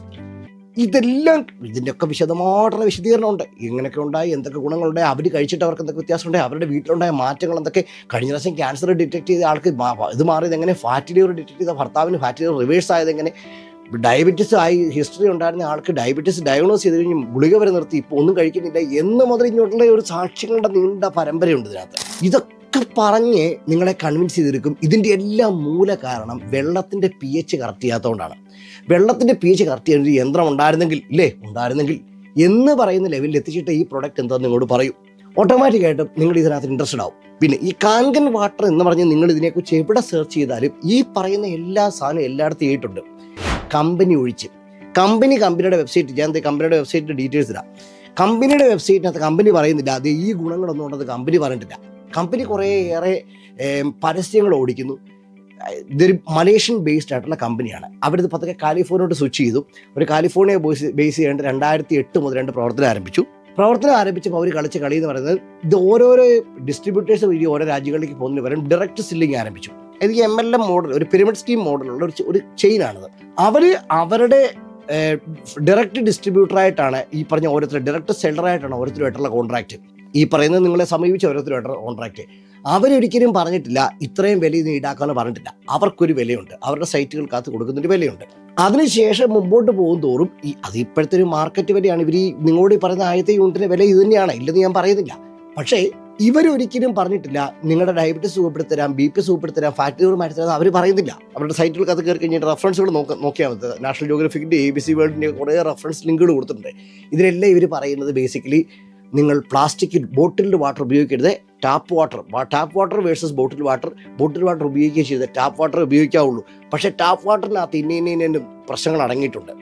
ഇതെല്ലാം ഇതിൻ്റെയൊക്കെ വിശദമായിട്ടുള്ള വിശദീകരണം ഉണ്ട്. ഇങ്ങനെയൊക്കെ ഉണ്ടായി, എന്തൊക്കെ ഗുണങ്ങളുണ്ടായി, അവർ കഴിച്ചിട്ട് അവർക്ക് എന്തൊക്കെ വ്യത്യാസമുണ്ടായി, അവരുടെ വീട്ടിലുണ്ടായ മാറ്റങ്ങൾ എന്തൊക്കെ. കഴിഞ്ഞ പ്രാവശ്യം ക്യാൻസർ ഡിറ്റക്ട് ചെയ്ത ആൾക്ക് ഇത് മാറിയത് എങ്ങനെ, ഫാറ്റി ലിവർ ഡിറ്റക്ട് ചെയ്ത ഭർത്താവിന് ഫാറ്റി ലിവർ റിവേഴ്സ് ആയത് എങ്ങനെ, ഡയബറ്റീസ് ആയി ഹിസ്റ്ററി ഉണ്ടായിരുന്ന ആൾക്ക് ഡയബറ്റീസ് ഡയഗ്നോസ് ചെയ്ത് കഴിഞ്ഞ് ഗുളിക വരെ നിർത്തി ഇപ്പോൾ ഒന്നും കഴിക്കുന്നില്ല എന്ന് മുതൽ ഇങ്ങോട്ടുള്ള ഒരു സാക്ഷ്യങ്ങളുടെ നീണ്ട പരമ്പരയുണ്ട് ഇതിനകത്ത്. ഇതൊക്കെ പറഞ്ഞ് നിങ്ങളെ കൺവിൻസ് ചെയ്തെടുക്കും. ഇതിൻ്റെ എല്ലാം മൂല കാരണം വെള്ളത്തിൻ്റെ pH കറക്റ്റ് ചെയ്യാത്തതുകൊണ്ടാണ്. വെള്ളത്തിൻ്റെ pH കറക്റ്റ് ചെയ്യാൻ ഒരു യന്ത്രം ഉണ്ടായിരുന്നെങ്കിൽ എന്ന് പറയുന്ന ലെവലിൽ എത്തിച്ചിട്ട് ഈ പ്രൊഡക്റ്റ് എന്താണെന്ന് നിങ്ങളോട് പറയും. ഓട്ടോമാറ്റിക്കായിട്ടും നിങ്ങൾ ഇതിനകത്ത് ഇൻട്രസ്റ്റഡ് ആവും. പിന്നെ ഈ കാങ്കൻ വാട്ടർ എന്ന് പറഞ്ഞ് നിങ്ങൾ ഇതിനെക്കുറിച്ച് എവിടെ സെർച്ച് ചെയ്താലും ഈ പറയുന്ന എല്ലാ സാധനവും എല്ലായിടത്തും ചെയ്തിട്ടുണ്ട്, കമ്പനി ഒഴിച്ച്. കമ്പനിയുടെ വെബ്സൈറ്റ്, ഞാൻ കമ്പനിയുടെ വെബ്സൈറ്റിൻ്റെ ഡീറ്റെയിൽസ് ഇടാം. കമ്പനിയുടെ വെബ്സൈറ്റിനകത്ത് കമ്പനി പറയുന്നില്ല അത് ഈ ഗുണങ്ങളൊന്നും ഉള്ളത് കമ്പനി പറഞ്ഞിട്ടില്ല. കമ്പനി കുറേയേറെ പരസ്യങ്ങൾ ഓടിക്കുന്നു. ഇതൊരു മലേഷ്യൻ ബേസ്ഡ് ആയിട്ടുള്ള കമ്പനിയാണ്. അവരിത് പതുക്കെ കാലിഫോർണിയോട്ട് സ്വിച്ച് ചെയ്തു. ഒരു കാലിഫോർണിയ ബേസ് ചെയ്യേണ്ട 2008 മുതൽ 2 പ്രവർത്തനം ആരംഭിച്ചപ്പോൾ അവർ കളിച്ച കളി എന്ന് പറയുന്നത് ഇത് ഓരോരോ ഡിസ്ട്രിബ്യൂട്ടേഴ്സ് വഴി ഓരോ രാജ്യങ്ങളിലേക്ക് പോകുന്നതിന് പകരം ഡയറക്റ്റ് സെല്ലിങ് ആരംഭിച്ചു. ഇത് MLM മോഡൽ, ഒരു പിരമിഡ് സ്കീം മോഡലുള്ള ഒരു ചെയിനാണിത്. അവരുടെ ഡയറക്റ്റ് ഡിസ്ട്രിബ്യൂട്ടറായിട്ടാണ് ഈ പറഞ്ഞ ഓരോരുത്തർ, ഡയറക്റ്റ് സെല്ലറായിട്ടാണ് ഓരോരുത്തരുമായിട്ടുള്ള കോൺട്രാക്ട്. ഈ പറയുന്നത് നിങ്ങളെ സമീപിച്ച ഓരോരുത്തരുമായിട്ടുള്ള കോൺട്രാക്ട്. അവരൊരിക്കലും പറഞ്ഞിട്ടില്ല ഇത്രയും വില ഇത് ഈടാക്കാമെന്ന് പറഞ്ഞിട്ടില്ല. അവർക്കൊരു വിലയുണ്ട്, അവരുടെ സൈറ്റുകൾക്കകത്ത് കൊടുക്കുന്നൊരു വിലയുണ്ട്. അതിനുശേഷം മുമ്പോട്ട് പോകും തോറും അത് ഇപ്പോഴത്തെ ഒരു മാർക്കറ്റ് വിലയാണ്. ഇവർ നിങ്ങളോട് പറയുന്ന ആദ്യത്തെ യൂണിറ്റിൻ്റെ വില ഇത് തന്നെയാണ്, ഇല്ലെന്ന് ഞാൻ പറയുന്നില്ല. പക്ഷേ ഇവരൊരിക്കലും പറഞ്ഞിട്ടില്ല നിങ്ങളുടെ ഡയബറ്റീസ് സുഖപ്പെടുത്തരാം, BP സുഖപ്പെടുത്തരാം, ഫാറ്റ് ലിവർ മാറ്റിത്തരാം. അവർ പറയുന്നില്ല. അവരുടെ സൈറ്റുകൾക്കകത്ത് കയറി കഴിഞ്ഞിട്ട് റെഫറൻസുകൾ നോക്കിയാൽ മതി. നാഷണൽ ജോഗ്രഫിക്കിൻ്റെ ABC വേൾഡിൻ്റെ കുറേ റെഫറൻസ് ലിങ്കുകൾ കൊടുത്തിട്ടുണ്ട്. ഇതിലെല്ലാം ഇവർ പറയുന്നത് ബേസിക്കലി നിങ്ങൾ പ്ലാസ്റ്റിക് ബോട്ടിൽഡ് വാട്ടർ ഉപയോഗിക്കരുത്. Tap water versus bottle water ഉപയോഗിക്കുകയും ചെയ്ത് ടാപ്പ് വാട്ടർ ഉപയോഗിക്കാവുള്ളൂ. പക്ഷേ ടാപ്പ് വാട്ടറിനകത്ത് ഇന്ന പ്രശ്നങ്ങൾ അടങ്ങിയിട്ടുണ്ട്.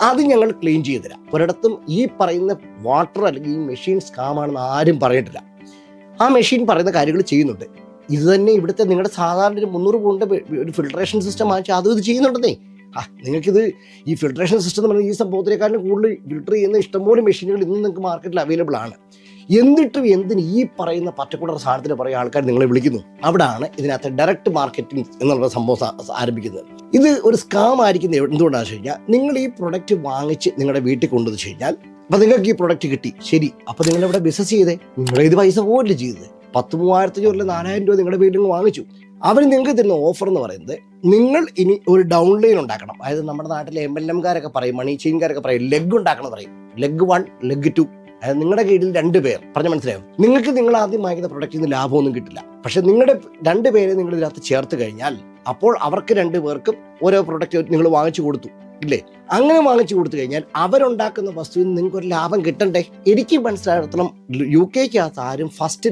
അത് ഞങ്ങൾ ക്ലീൻ ചെയ്ത് തരാം. ഒരിടത്തും ഈ പറയുന്ന വാട്ടർ അല്ലെങ്കിൽ ഈ മെഷീൻ സ്കാമാണെന്ന് ആരും പറഞ്ഞിട്ടില്ല. ആ മെഷീൻ പറയുന്ന കാര്യങ്ങൾ ചെയ്യുന്നുണ്ട്. ഇത് തന്നെ ഇവിടുത്തെ നിങ്ങളുടെ സാധാരണ ഒരു 300 പൗണ്ട് ഒരു ഫിൽട്രേഷൻ സിസ്റ്റം വാങ്ങിച്ചാൽ ഇത് ചെയ്യുന്നുണ്ടെന്നേ. നിങ്ങൾക്കിത് ഈ ഫിൽട്രേഷൻ സിസ്റ്റം എന്ന് പറയുന്നത് ഈ സംഭവത്തിനേക്കാളും കൂടുതൽ ഫിൽട്ടർ ചെയ്യുന്ന ഇഷ്ടംപോലെ മെഷീനുകൾ ഇന്ന് നിങ്ങൾക്ക് മാർക്കറ്റിൽ അവൈലബിൾ ആണ്. എന്നിട്ടും എന്തിന് ഈ പറയുന്ന പച്ചക്കുടർ സാധനത്തിന് പറയുന്ന ആൾക്കാർ നിങ്ങളെ വിളിക്കുന്നു? അവിടാണ് ഇതിനകത്ത് ഡയറക്റ്റ് മാർക്കറ്റിംഗ് എന്നുള്ള സംഭവം ആരംഭിക്കുന്നത്. ഇത് ഒരു സ്കാം ആയിരിക്കുന്നത് എന്തുകൊണ്ടാണെന്ന് വെച്ച് കഴിഞ്ഞാൽ, നിങ്ങൾ ഈ പ്രൊഡക്റ്റ് വാങ്ങിച്ച് നിങ്ങളുടെ വീട്ടിൽ കൊണ്ടുവന്ന് കഴിഞ്ഞാൽ അപ്പം നിങ്ങൾക്ക് ഈ പ്രൊഡക്റ്റ് കിട്ടി, ശരി, അപ്പം നിങ്ങളിവിടെ ബിസിനസ് ചെയ്തേ, നിങ്ങളെ ഇത് പൈസ പോലും ചെയ്തത് 10,000-3,000 രൂപ 4,000 രൂപ നിങ്ങളുടെ വീട്ടിൽ നിന്ന് വാങ്ങിച്ചു. അവർ നിങ്ങൾക്ക് തരുന്ന ഓഫർ എന്ന് പറയുന്നത്, നിങ്ങൾ ഇനി ഒരു ഡൗൺ ലൈൻ ഉണ്ടാക്കണം. അതായത് നമ്മുടെ നാട്ടിലെ MLM-കാരൊക്കെ പറയും, മണി ചെയിൻകാരൊക്കെ പറയും, ലെഗ് ഉണ്ടാക്കണം പറയും. Leg 1, leg 2. അതായത് നിങ്ങളുടെ കീഴിൽ 2 പേർ പറഞ്ഞ മനസ്സിലായോ? നിങ്ങൾ ആദ്യം വാങ്ങിക്കുന്ന പ്രൊഡക്റ്റിൽ നിന്ന് ലാഭമൊന്നും കിട്ടില്ല. പക്ഷെ നിങ്ങളുടെ 2 പേരെ നിങ്ങൾ ഇതിനകത്ത് ചേർത്ത് കഴിഞ്ഞാൽ അപ്പോൾ അവർക്ക് 2 പേർക്കും ഓരോ പ്രൊഡക്റ്റ് നിങ്ങൾ വാങ്ങിച്ചു കൊടുത്തു ഇല്ലേ? അങ്ങനെ വാങ്ങിച്ചു കൊടുത്തു കഴിഞ്ഞാൽ അവരുണ്ടാക്കുന്ന വസ്തുവിൽ നിന്ന് നിങ്ങൾക്ക് ഒരു ലാഭം കിട്ടണ്ടേ? എനിക്ക് മനസ്സിലാക്കണം, UK-ക്കകത്ത് ആരും ഫസ്റ്റ്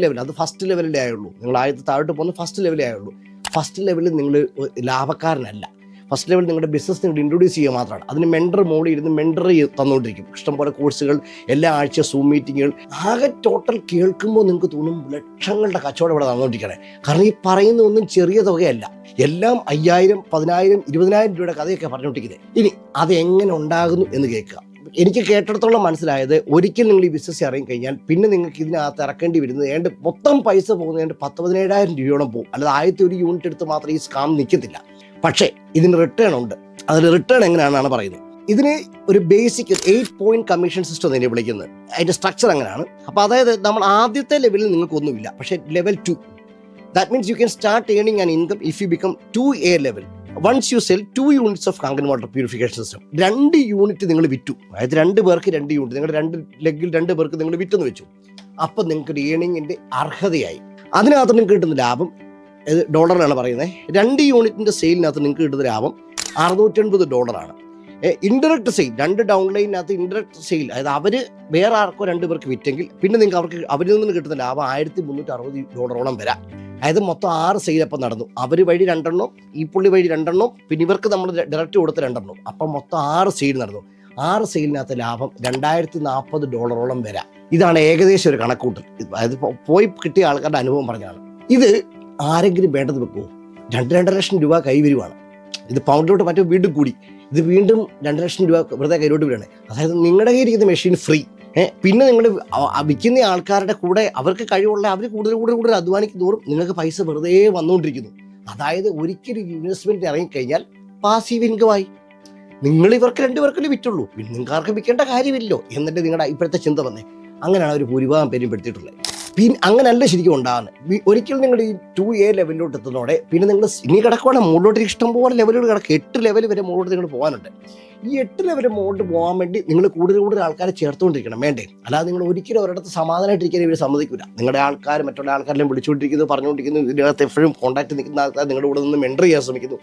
ലെവലിലേ ആയുള്ളൂ. നിങ്ങൾ ആദ്യത്തെ താഴോട്ട് പോകുന്ന ഫസ്റ്റ് ലെവലേ ആയുള്ളൂ. ഫസ്റ്റ് ലെവലിൽ നിങ്ങൾ ലാഭക്കാരനല്ല. ഫസ്റ്റ് ലെവൽ നിങ്ങളുടെ ബിസിനസ് നിങ്ങൾ ഇൻട്രൊഡ്യൂസ് ചെയ്യുക മാത്രമാണ്. അതിന് മെൻറ്റർ മോഡിൽ ഇരുന്ന് മെൻറ്റർ തന്നുകൊണ്ടിരിക്കും. ഇഷ്ടംപോലെ കോഴ്സുകൾ, എല്ലാ ആഴ്ച സൂം മീറ്റിങ്ങുകൾ. ആകെ ടോട്ടൽ കേൾക്കുമ്പോൾ നിങ്ങൾക്ക് തോന്നും ലക്ഷങ്ങളുടെ കച്ചവടം ഇവിടെ നടന്നുകൊണ്ടിരിക്കണേ. കാരണം ഈ പറയുന്ന ഒന്നും ചെറിയ തുകയല്ല. എല്ലാം 5,000, 10,000, 20,000 രൂപയുടെ കഥയൊക്കെ പറഞ്ഞുകൊണ്ടിരിക്കുന്നത്. ഇനി അതെങ്ങനെ ഉണ്ടാകുന്നു എന്ന് കേൾക്കുക. എനിക്ക് കേട്ടിടത്തോളം മനസ്സിലായത്, ഒരിക്കൽ നിങ്ങൾ ഈ ബിസിനസ് ഇറങ്ങി കഴിഞ്ഞാൽ പിന്നെ നിങ്ങൾക്ക് ഇതിനകത്ത് ഇറക്കേണ്ടി വരുന്നത് മൊത്തം പൈസ പോകുന്നത് 10,000-17,000 രൂപയോളം പോകും. അല്ലാതെ ആദ്യത്തെ ഒരു യൂണിറ്റ് എടുത്ത് മാത്രം ഈ സ്കാം നിൽക്കത്തില്ല. പക്ഷേ ഇതിന് റിട്ടേൺ ഉണ്ട്. അതിൽ റിട്ടേൺ എങ്ങനെയാണെന്നാണ് പറയുന്നത്. ഇതിന് ഒരു ബേസിക് 8 പോയിന്റ് കമ്മീഷൻ സിസ്റ്റം തന്നെ വിളിക്കുന്നത്. അതിന്റെ സ്ട്രക്ചർ അങ്ങനെയാണ്. അപ്പോൾ അതായത് നമ്മൾ ആദ്യത്തെ ലെവലിൽ നിങ്ങൾക്കൊന്നുമില്ല. പക്ഷേ level 2, that means you can start earning an income if you become 2A level. Once you sell 2 units of Kangen water purification system. 2 unit നിങ്ങൾ വിറ്റു. അതായത് 2 പേർക്ക് 2 യൂണിറ്റ്, നിങ്ങളുടെ 2 ലെഗിൽ 2 പേർക്ക് നിങ്ങൾ വിറ്റെന്ന് വെച്ചു. അപ്പം നിങ്ങൾക്ക് ഒരു ഏണിങ്ങിന്റെ അർഹതയായി. അതിനകത്ത് നിങ്ങൾക്ക് കിട്ടുന്ന ലാഭം ഡോളറിലാണ് പറയുന്നത്. 2 യൂണിറ്റിന്റെ സെയിലിനകത്ത് നിങ്ങൾക്ക് കിട്ടുന്ന ലാഭം $680. ഇൻഡയറക്റ്റ് സെയിൽ, 2 ഡൗൺ ലൈനിനകത്ത് ഇൻഡയറക്റ്റ് സെയിൽ, അതായത് അവർ വേറെ ആർക്കോ 2 പേർക്ക് വിറ്റെങ്കിൽ പിന്നെ നിങ്ങൾക്ക് അവരിൽ നിന്ന് കിട്ടുന്ന ലാഭം $1,360 വരാം. അതായത് മൊത്തം 6 സെയിൽ അപ്പം നടന്നു. അവർ വഴി 2 എണ്ണം, ഈ പുള്ളി വഴി 2 എണ്ണം, പിന്നെ ഇവർക്ക് നമ്മൾ ഡയറക്റ്റ് കൊടുത്ത 2 എണ്ണം. അപ്പം മൊത്തം 6 സെയിൽ നടന്നു. 6 സെയിലിനകത്ത് ലാഭം $2,040 വരാം. ഇതാണ് ഏകദേശം ഒരു കണക്കൂട്ടൽ. അതായത് പോയി കിട്ടിയ ആൾക്കാരുടെ അനുഭവം പറഞ്ഞാണ്. ഇത് ആരെങ്കിലും വേണ്ടത് വെക്കുമോ? 2-2.5 ലക്ഷം രൂപ കൈവരുവാണ്. ഇത് പൗണ്ടിലോട്ട് മറ്റോ വീണ്ടും കൂടി, ഇത് വീണ്ടും 2 ലക്ഷം രൂപ വെറുതെ കയ്യിലോട്ട് വീഴാണ്. അതായത് നിങ്ങളുടെ കയ്യിൽ ഇരിക്കുന്ന മെഷീൻ ഫ്രീ. പിന്നെ നിങ്ങൾ വിൽക്കുന്ന ആൾക്കാരുടെ കൂടെ അവർക്ക് കഴിവുള്ള അവർ കൂടുതൽ അധ്വാനിക്കും തോറും നിങ്ങൾക്ക് പൈസ വെറുതെ വന്നുകൊണ്ടിരിക്കുന്നു. അതായത് ഒരിക്കലും ഇൻവെസ്റ്റ്മെന്റ് ഇറങ്ങിക്കഴിഞ്ഞാൽ പാസീവ് ഇൻകമായി. നിങ്ങൾ ഇവർക്ക് 2 പേർക്കല്ലേ വിറ്റുള്ളൂ, പിന്നെ നിങ്ങൾക്ക് ആർക്കും വിൽക്കേണ്ട കാര്യമില്ലല്ലോ എന്നിട്ട് നിങ്ങളുടെ ഇപ്പോഴത്തെ ചിന്ത വന്നേ. അങ്ങനെയാണ് ഒരു ഭൂരിഭാഗം പേരും പെടുത്തിയിട്ടുള്ളത്. പിന്നെ അങ്ങനല്ല ശരിക്കും ഉണ്ടാകുന്നത്. ഒരിക്കലും നിങ്ങൾ ഈ 2A ലെവലിലോട്ട് എത്തുന്നതോടെ പിന്നെ നിങ്ങൾ ഇനി കിടക്കുവാണ് മുകളിലോട്ട് ഇഷ്ടംപോലെ ലെവലുകൾ കിടക്കും. 8 ലെവൽ വരെ മുകളിലോട്ട് നിങ്ങൾ പോകാനുണ്ട്. ഈ 8 ലെവൽ മുകളിലോട്ട് പോകാൻ വേണ്ടി നിങ്ങൾ കൂടുതൽ ആൾക്കാരെ ചേർത്തുകൊണ്ടിരിക്കണം, വേണ്ടേ? അല്ലാതെ നിങ്ങൾ ഒരിക്കലും ഒരിടത്ത് സമാധാനമായിട്ടിരിക്കാൻ ഇവർ സമ്മതിക്കില്ല. നിങ്ങളുടെ ആൾക്കാർ മറ്റുള്ള ആൾക്കാരെല്ലാം വിളിച്ചുകൊണ്ടിരിക്കുന്നു, പറഞ്ഞുകൊണ്ടിരിക്കുന്നു, ഇതിനകത്ത് എപ്പോഴും കോൺടാക്ട് നിൽക്കുന്ന ആൾക്കാർ നിങ്ങളുടെ കൂടെ നിന്ന് മെൻറ്റർ ചെയ്യാൻ ശ്രമിക്കുന്നു.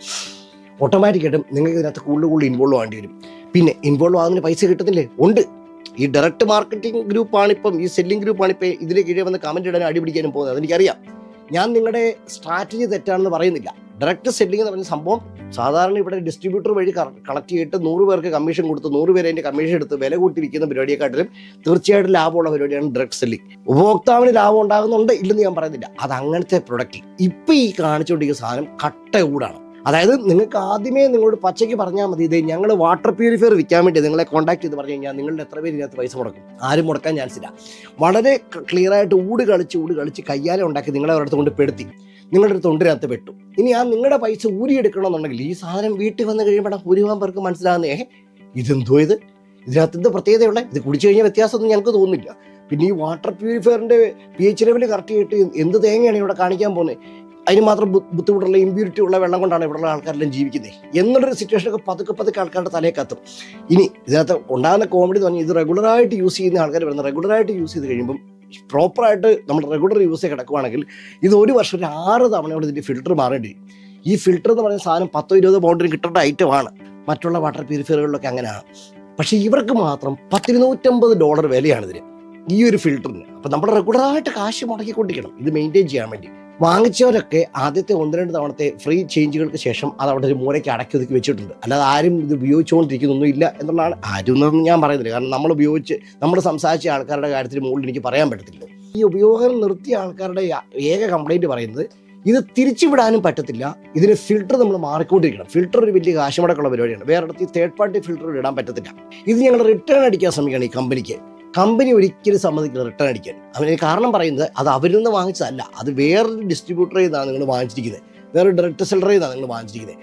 ഓട്ടോമാറ്റിക്കായിട്ടും നിങ്ങൾക്ക് ഇതിനകത്ത് കൂടുതൽ ഇൻവോൾവ് ആവേണ്ടി വരും. പിന്നെ ഇൻവോൾവ് ആകുന്നതിന് പൈസ കിട്ടുന്നില്ലേ? ഉണ്ട്. ഈ ഡയറക്റ്റ് മാർക്കറ്റിംഗ് ഗ്രൂപ്പാണിപ്പം, ഈ സെല്ലിംഗ് ഗ്രൂപ്പാണിപ്പോൾ ഇതിന് കീഴേ വന്ന് കമൻറ്റ് ഇടാനും അടിപിടിക്കാനും പോകുന്നത്. അതെനിക്കറിയാം. ഞാൻ നിങ്ങളുടെ സ്ട്രാറ്റജി തെറ്റാണെന്ന് പറയുന്നില്ല. ഡയറക്റ്റ് സെല്ലിംഗ് എന്ന് പറഞ്ഞ സംഭവം സാധാരണ ഇവിടെ ഡിസ്ട്രിബ്യൂട്ടർ വഴി കളക്ട് ചെയ്തിട്ട് 100 പേർക്ക് കമ്മീഷൻ കൊടുത്ത് 100 പേര് അതിൻ്റെ കമ്മീഷൻ എടുത്ത് വില കൂട്ടി വിൽക്കുന്ന പരിപാടിയെക്കാട്ടിലും തീർച്ചയായിട്ടും ലാഭമുള്ള പരിപാടിയാണ് ഡയറക്റ്റ് സെല്ലിംഗ്. ഉപഭോക്താവിന് ലാഭം ഉണ്ടാകുന്നുണ്ട് ഇല്ലെന്ന് ഞാൻ പറയുന്നില്ല. അത് അങ്ങനത്തെ പ്രൊഡക്റ്റ്. ഇപ്പം ഈ കാണിച്ചുകൊണ്ടിരിക്കുന്ന സാധനം കട്ട കൂടാണ്. അതായത് നിങ്ങൾക്ക് ആദ്യമേ നിങ്ങളോട് പച്ചയ്ക്ക് പറഞ്ഞാൽ മതി, ഇതേ ഞങ്ങൾ വാട്ടർ പ്യൂരിഫയർ വിൽക്കാൻ വേണ്ടി നിങ്ങളെ കോൺടാക്ട് ചെയ്ത് പറഞ്ഞു കഴിഞ്ഞാൽ നിങ്ങളുടെ എത്ര പേര് ഇതിനകത്ത് പൈസ മുടക്കും? ആരും മുടക്കാൻ ചാൻസ് ഇല്ല. വളരെ ക്ലിയറായിട്ട് ഊട് കളിച്ച് കയ്യാലെ ഉണ്ടാക്കി നിങ്ങളെ ഒരിടത്ത് കൊണ്ട് പെടുത്തി നിങ്ങളുടെ ഒരു തൊണ്ടിനകത്ത് പെട്ടു. ഇനി ആ നിങ്ങളുടെ പൈസ ഊരിയെടുക്കണമെന്നുണ്ടെങ്കിൽ ഈ സാധനം വീട്ടിൽ വന്ന് കഴിയുമ്പോൾ ഭൂരിഭാഗം പേർക്ക് മനസ്സിലാകുന്നേ, ഇതെന്തോ ഇതിനകത്ത് എന്ത് പ്രത്യേകതയുള്ള, ഇത് കുടിച്ചു കഴിഞ്ഞാൽ വ്യത്യാസമൊന്നും ഞങ്ങൾക്ക് തോന്നുന്നില്ല. പിന്നെ ഈ വാട്ടർ പ്യൂരിഫയറിൻ്റെ pH ലെവൽ കറക്റ്റ് ചെയ്തിട്ട് എന്ത് തേങ്ങയാണ് ഇവിടെ കാണിക്കാൻ പോകുന്നത്? അതിന് മാത്രം ബുദ്ധിമുട്ടുള്ള ഇമ്പ്യൂരിറ്റി ഉള്ള വെള്ളം കൊണ്ടാണ് ഇവിടെയുള്ള ആൾക്കാരെല്ലാം ജീവിക്കുന്നത് എന്നുള്ളൊരു സിറ്റുവേഷനൊക്കെ പതുക്കെ ആൾക്കാരുടെ തലയെ കത്തും. ഇനി ഇതിനകത്ത് ഉണ്ടാകുന്ന കോമഡി എന്ന് പറഞ്ഞാൽ ഇത് റെഗുലറായിട്ട് യൂസ് ചെയ്യുന്ന ആൾക്കാർ വരുന്നത്, റെഗുലറായിട്ട് യൂസ് ചെയ്ത് കഴിയുമ്പം പ്രോപ്പറായിട്ട് നമ്മൾ റെഗുലർ യൂസ് ചെയ്ത് കിടക്കുവാണെങ്കിൽ ഇത് ഒരു വർഷം 6 തവണയോട് ഇതിൻ്റെ ഫിൽറ്റർ മാറേണ്ടി വരും. ഈ ഫിൽറ്റർ എന്ന് പറയുന്ന സാധനം 10-20 പൗണ്ടിന് കിട്ടേണ്ട ഐറ്റമാണ്. മറ്റുള്ള വാട്ടർ പ്യൂരിഫയറുകളിലൊക്കെ അങ്ങനെയാണ്. പക്ഷേ ഇവർക്ക് മാത്രം $1,250 വിലയാണ് ഇതിന്. ഈ ഒരു ഫിൽറ്ററിന്. അപ്പം നമ്മൾ റെഗുലറായിട്ട് കാശ് മുടക്കിക്കൊണ്ടിരിക്കണം ഇത് മെയിൻറ്റെയിൻ ചെയ്യാൻ വേണ്ടി. വാങ്ങിച്ചവരൊക്കെ ആദ്യത്തെ 1-2 തവണത്തെ ഫ്രീ ചേഞ്ചുകൾക്ക് ശേഷം അത് അവിടെ ഒരു മൂലയ്ക്ക് അടക്കി ഒതുക്കി വെച്ചിട്ടുണ്ട്. അല്ലാതെ ആരും ഇത് ഉപയോഗിച്ചുകൊണ്ടിരിക്കുന്നൊന്നും ഇല്ല എന്നുള്ളതാണ്. ആരും എന്നൊന്നും ഞാൻ പറയുന്നില്ല, കാരണം നമ്മൾ സംസാരിച്ച ആൾക്കാരുടെ കാര്യത്തിൽ മുകളിൽ എനിക്ക് പറയാൻ പറ്റത്തില്ല. ഈ ഉപയോഗം നിർത്തിയ ആൾക്കാരുടെ ഏക കംപ്ലൈൻറ്റ് പറയുന്നത് ഇത് തിരിച്ചുവിടാനും പറ്റത്തില്ല, ഇതിന് ഫിൽറ്റർ നമ്മൾ മാറിക്കൊണ്ടിരിക്കണം. ഫിൽറ്റർ ഒരു വലിയ കാശുമുടക്കുള്ള പരിപാടിയാണ്. വേറെ തേർഡ് പാർട്ടി ഫിൽറ്റർ ഇടാൻ പറ്റത്തില്ല. ഇത് ഞങ്ങൾ റിട്ടേൺ അടിക്കാൻ ശ്രമിക്കുകയാണ് ഈ കമ്പനിക്ക്. കമ്പനി ഒരിക്കലും സമ്മതിക്കില്ല റിട്ടേൺ അടിക്കാൻ. അതിന് കാരണം പറയുന്നത് അത് അവരിൽ നിന്ന് വാങ്ങിച്ചതല്ല, അത് വേറൊരു ഡിസ്ട്രിബ്യൂട്ടറിൽ നിന്നാണ് നിങ്ങൾ വാങ്ങിച്ചിരിക്കുന്നത്, വേറൊരു ഡയറക്ട് സെല്ലറിൽ നിന്നാണ് നിങ്ങൾ വാങ്ങിച്ചിരിക്കുന്നത്.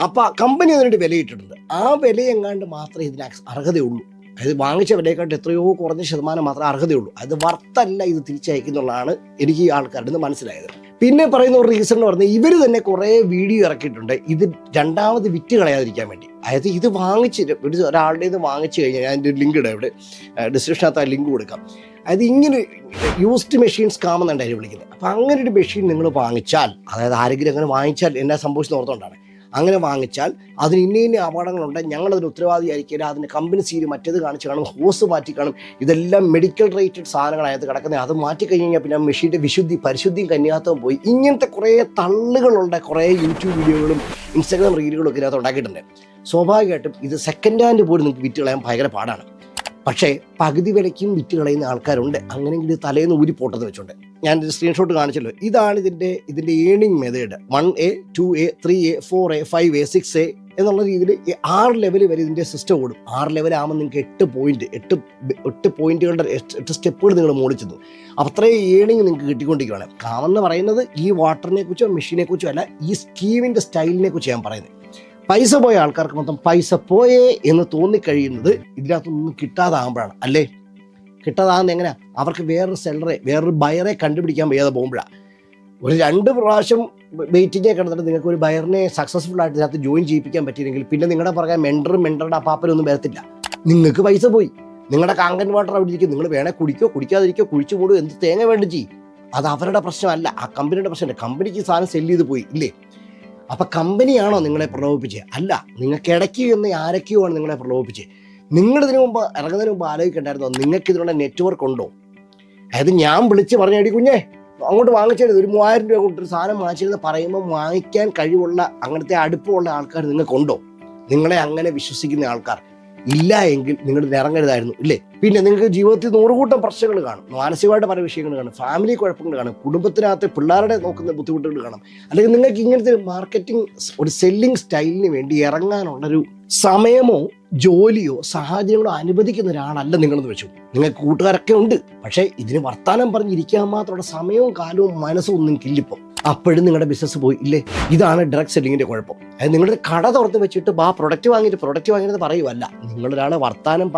അപ്പോൾ കമ്പനി അതിനൊരു വില ഇട്ടിട്ടുണ്ട്. ആ വില എങ്ങാണ്ട് മാത്രമേ ഇതിന് അർഹതയുള്ളൂ. അത് വാങ്ങിച്ച വിലയെക്കാട്ട് എത്രയോ കുറഞ്ഞ ശതമാനം മാത്രമേ അർഹതയുള്ളൂ. അത് വರ್ತല്ല ഇത് തിരിച്ചയക്കുന്നുള്ളതാണ് എനിക്ക് ഈ ആൾക്കാരുടെ നിന്ന് മനസ്സിലായത്. പിന്നെ പറയുന്ന ഒരു റീസൺ എന്ന് പറഞ്ഞാൽ ഇവർ തന്നെ കുറേ വീഡിയോ ഇറക്കിയിട്ടുണ്ട് ഇത് രണ്ടാമത് വിറ്റ് കളയാതിരിക്കാൻ വേണ്ടി. അതായത് ഇത് ഒരാളുടെ ഇത് വാങ്ങിച്ചു കഴിഞ്ഞാൽ ഞാൻ അതിൻ്റെ ഒരു ലിങ്ക് ഇടാം, ഇവിടെ ഡിസ്ക്രിപ്ഷനകത്ത് ആ ലിങ്ക് കൊടുക്കാം. അതായത് ഇങ്ങനെ യൂസ്ഡ് മെഷീൻ സ്കാം എന്നാണ് അതിനെ വിളിക്കുന്നത്. അപ്പോൾ അങ്ങനെ ഒരു മെഷീൻ നിങ്ങൾ വാങ്ങിച്ചാൽ, അതായത് ആരെങ്കിലും അങ്ങനെ വാങ്ങിച്ചാൽ എന്നാ സംഭവിച്ചെന്ന് ഓർത്തുകൊണ്ടാണ്, അങ്ങനെ വാങ്ങിച്ചാൽ അതിന് ഇന്ന അപകടങ്ങളുണ്ട്, ഞങ്ങളതിന് ഉത്തരവാദിയായിരിക്കില്ല, അതിന് കമ്പനി സീല് മറ്റേത് കാണിച്ച് കാണും, ഹോസ് മാറ്റി കാണും, ഇതെല്ലാം മെഡിക്കൽ റേറ്റഡ് സാധനങ്ങളായത് കിടക്കുന്നത്. അത് മാറ്റി കഴിഞ്ഞാൽ പിന്നെ മെഷീൻ്റെ പരിശുദ്ധിയും കന്യാത്തവും പോയി. ഇങ്ങനത്തെ കുറേ തള്ളുകളുണ്ട്, കുറേ യൂട്യൂബ് വീഡിയോകളും ഇൻസ്റ്റാഗ്രാം റീലുകളും ഒക്കെ ഇതിനകത്ത് ഉണ്ടാക്കിയിട്ടുണ്ട്. സ്വാഭാവികമായിട്ടും ഇത് സെക്കൻഡ് ഹാൻഡ് പോലും നിങ്ങൾക്ക് വിറ്റ് കളയാൻ ഭയങ്കര പാടാണ്. പക്ഷേ പകുതി വിലയ്ക്കും വിറ്റ് കളയുന്ന ആൾക്കാരുണ്ട്. അങ്ങനെയെങ്കിൽ ഇത് തലേന്ന് ഊരിപ്പോട്ടെന്ന് വെച്ചോണ്ട് ഞാൻ സ്ക്രീൻഷോട്ട് കാണിച്ചല്ലോ. ഇതാണ് ഇതിൻ്റെ earning method. 1A 2A 3A 4A 5A 6A എന്നുള്ള രീതിയിൽ 6 ലെവൽ വരെ ഇതിൻ്റെ സിസ്റ്റം ഓടും. 6 ലെവലാകുമ്പോൾ നിങ്ങൾക്ക് 8 പോയിന്റുകളുടെ 8 സ്റ്റെപ്പുകൾ നിങ്ങൾ മോളിച്ചെന്നു. അപ്പോൾ അത്രയും ഏണിംഗ് നിങ്ങൾക്ക് കിട്ടിക്കൊണ്ടിരിക്കുകയാണ്. കാമെന്ന് പറയുന്നത് ഈ വാട്ടറിനെ കുറിച്ചോ മെഷീനെ കുറിച്ചോ അല്ല, ഈ സ്കീമിൻ്റെ സ്റ്റൈലിനെ കുറിച്ച് ഞാൻ പറയുന്നത്. പൈസ പോയ ആൾക്കാർക്ക് മൊത്തം പൈസ പോയേ എന്ന് തോന്നിക്കഴിയുന്നത് ഇതിനകത്തൊന്നും കിട്ടാതാകുമ്പോഴാണ്. അല്ലേ, കിട്ടാതാകുന്നത് എങ്ങനെയാണ്? അവർക്ക് വേറൊരു ബയറെ കണ്ടുപിടിക്കാൻ വയ്യാതെ പോകുമ്പോഴാണ്. ഒരു 2 പ്രാവശ്യം വെയിറ്റിംഗെ കിടന്നിട്ട് നിങ്ങൾക്ക് ഒരു ബയറിനെ സക്സസ്ഫുൾ ആയിട്ട് ഇതിനകത്ത് ജോയിൻ ചെയ്യിപ്പിക്കാൻ പറ്റിയില്ലെങ്കിൽ പിന്നെ നിങ്ങളുടെ പറയാൻ മെൻറ്ററുടെ അപ്പാപ്പനൊന്നും വരത്തില്ല. നിങ്ങൾക്ക് പൈസ പോയി. നിങ്ങളുടെ കാങ്കൻ വാട്ടർ അവിടെ ഇരിക്കും. നിങ്ങൾ വേണേൽ കുടിക്കാതിരിക്കോ, കുഴിച്ചു മൂടും, എന്ത് തേങ്ങ വേണ്ട ചെയ്യും. അത് അവരുടെ പ്രശ്നമല്ല, ആ കമ്പനിയുടെ പ്രശ്നമല്ല. കമ്പനിക്ക് സാധനം സെല്ല് ചെയ്ത് പോയി ഇല്ലേ? അപ്പം കമ്പനിയാണോ നിങ്ങളെ പ്രലോഭിപ്പിച്ചത്? അല്ല, നിങ്ങൾക്ക് ഇടയ്ക്ക് എന്ന് ആരൊക്കെയോ ആണ് നിങ്ങളെ പ്രലോഭിപ്പിച്ചത്. നിങ്ങളിതിനു മുമ്പ് ഇറങ്ങുന്നതിന് മുമ്പ് ആലോചിക്കണ്ടായിരുന്നോ നിങ്ങൾക്ക് ഇതിനുള്ള നെറ്റ്വർക്ക് ഉണ്ടോ? അതായത് ഞാൻ വിളിച്ച് പറഞ്ഞേടി കുഞ്ഞേ അങ്ങോട്ട് വാങ്ങിച്ചത് ഒരു 3000 രൂപ കൊടുത്തൊരു സാധനം വാങ്ങിച്ചിരുന്ന് പറയുമ്പോൾ വാങ്ങിക്കാൻ കഴിവുള്ള അങ്ങനത്തെ അടുപ്പമുള്ള ആൾക്കാർ നിങ്ങൾക്കുണ്ടോ? നിങ്ങളെ അങ്ങനെ വിശ്വസിക്കുന്ന ആൾക്കാർ ഇല്ല എങ്കിൽ നിങ്ങൾ ഇറങ്ങരുതായിരുന്നു ഇല്ലേ? പിന്നെ നിങ്ങൾക്ക് ജീവിതത്തിൽ 100 കൂട്ടം പ്രശ്നങ്ങൾ കാണും, മാനസികമായിട്ട് പല വിഷയങ്ങൾ കാണും, ഫാമിലി കുഴപ്പങ്ങൾ കാണും, കുടുംബത്തിനകത്ത് പിള്ളേരുടെ നോക്കുന്ന ബുദ്ധിമുട്ടുകൾ കാണും. അല്ലെങ്കിൽ നിങ്ങൾക്ക് ഇങ്ങനത്തെ ഒരു മാർക്കറ്റിംഗ് ഒരു സെല്ലിംഗ് സ്റ്റൈലിന് വേണ്ടി ഇറങ്ങാനുള്ളൊരു സമയമോ ജോലിയോ സാഹചര്യങ്ങളോ അനുവദിക്കുന്ന ഒരാളല്ല നിങ്ങളെന്ന് വെച്ചു. നിങ്ങൾക്ക് കൂട്ടുകാരൊക്കെ ഉണ്ട്, പക്ഷേ ഇതിന് വർത്താനം പറഞ്ഞിരിക്കാൻ മാത്രമുള്ള സമയവും കാലവും മനസ്സും ഒന്നും നിങ്ങൾക്കില്ലിപ്പം. അപ്പോഴും നിങ്ങളുടെ ബിസിനസ് പോയി ഇല്ലേ? ഇതാണ് ഡയറക്ട് സെല്ലിങ്ങിൻ്റെ കുഴപ്പം. അതായത് നിങ്ങളുടെ കട തുറന്ന് വെച്ചിട്ട് പ്രൊഡക്റ്റ് വാങ്ങിയിട്ട് പറയുമല്ല. നിങ്ങളൊരാളെ വർത്താനം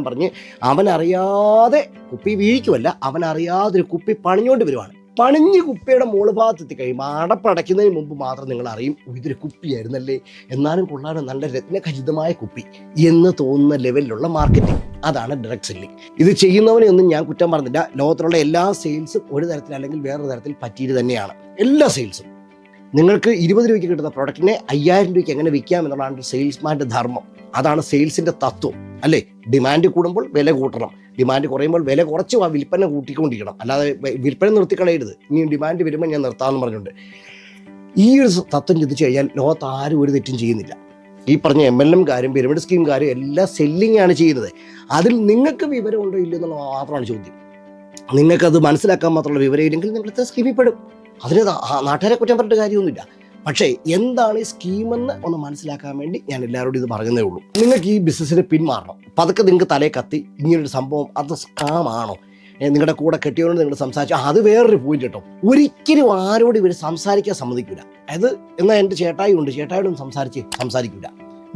പറഞ്ഞ് അവനറിയാതെ കുപ്പി വീഴിക്കുമല്ല, അവനറിയാതെ ഒരു കുപ്പി പണിഞ്ഞുകൊണ്ട് വരുവാണ്. പണിഞ്ഞ് കുപ്പിയുടെ മുകൾ ഭാഗത്തെത്തി കഴിയുമ്പോൾ അടപ്പടയ്ക്കുന്നതിന് മുമ്പ് മാത്രം നിങ്ങൾ അറിയും ഇതൊരു കുപ്പിയായിരുന്നല്ലേ, എന്നാലും കൊള്ളാനും നല്ല രത്നഖചിതമായ കുപ്പി എന്ന് തോന്നുന്ന ലെവലിലുള്ള മാർക്കറ്റിംഗ്. അതാണ് ഡയറക്ട് സെല്ലിംഗ്. ഇത് ചെയ്യുന്നവനെ ഒന്നും ഞാൻ കുറ്റം പറഞ്ഞില്ല. ലോകത്തിലുള്ള എല്ലാ സെയിൽസും ഒരു തരത്തിൽ അല്ലെങ്കിൽ വേറൊരു തരത്തിൽ പറ്റിയത് തന്നെയാണ്. എല്ലാ സെയിൽസും നിങ്ങൾക്ക് 20 രൂപയ്ക്ക് കിട്ടുന്ന പ്രൊഡക്റ്റിനെ 5000 രൂപയ്ക്ക് എങ്ങനെ വിൽക്കാം എന്നുള്ളതാണ് സെയിൽസ്മാൻ്റെ ധർമ്മം. അതാണ് സെയിൽസിൻ്റെ തത്വം അല്ലേ? ഡിമാൻഡ് കൂടുമ്പോൾ വില കൂട്ടണം, ഡിമാൻഡ് കുറയുമ്പോൾ വില കുറച്ച് വിൽപ്പന കൂട്ടിക്കൊണ്ടിരിക്കണം. അല്ലാതെ വിൽപ്പന നിർത്തിക്കളയരുത്. ഇനി ഡിമാൻഡ് വരുമ്പോൾ ഞാൻ നിർത്താമെന്ന് പറഞ്ഞുകൊണ്ട് ഈ ഒരു തത്വം ചിന്തിച്ചു കഴിഞ്ഞാൽ ലോകത്ത് ആരും ഒരു തെറ്റും ചെയ്യുന്നില്ല. ഈ പറഞ്ഞ MLM-കാരും പിരമിഡ് സ്കീംകാരും എല്ലാം സെല്ലിംഗ് ആണ് ചെയ്യുന്നത്. അതിൽ നിങ്ങൾക്ക് വിവരം ഉണ്ടോ ഇല്ല എന്നുള്ളത് മാത്രമാണ് ചോദ്യം. നിങ്ങൾക്കത് മനസ്സിലാക്കാൻ മാത്രമുള്ള വിവരം ഇല്ലെങ്കിൽ നിങ്ങൾ സ്കീമിൽ പെടും. അതിന് നാട്ടുകാരെ കുറ്റം പറഞ്ഞിട്ട് കാര്യമൊന്നുമില്ല. പക്ഷേ എന്താണ് ഈ സ്കീമെന്ന് ഒന്ന് മനസ്സിലാക്കാൻ വേണ്ടി ഞാൻ എല്ലാവരോടും ഇത് പറയുന്നേ ഉള്ളൂ. നിങ്ങൾക്ക് ഈ ബിസിനസ്സിന് പിന്മാറണം. പതുക്കെ നിങ്ങൾക്ക് തലേ കത്തി ഇങ്ങനൊരു സംഭവം അത് സ്കാമാണോ, നിങ്ങളുടെ കൂടെ കെട്ടിയോണ്ട് നിങ്ങൾ സംസാരിച്ചു, അത് വേറൊരു പോയിന്റ് കേട്ടോ. ഒരിക്കലും ആരോടും ഇവർ സംസാരിക്കാൻ സമ്മതിക്കില്ല. അതായത് എന്നാൽ എൻ്റെ ചേട്ടായി ഉണ്ട്, ചേട്ടായോടും സംസാരിക്കില്ല.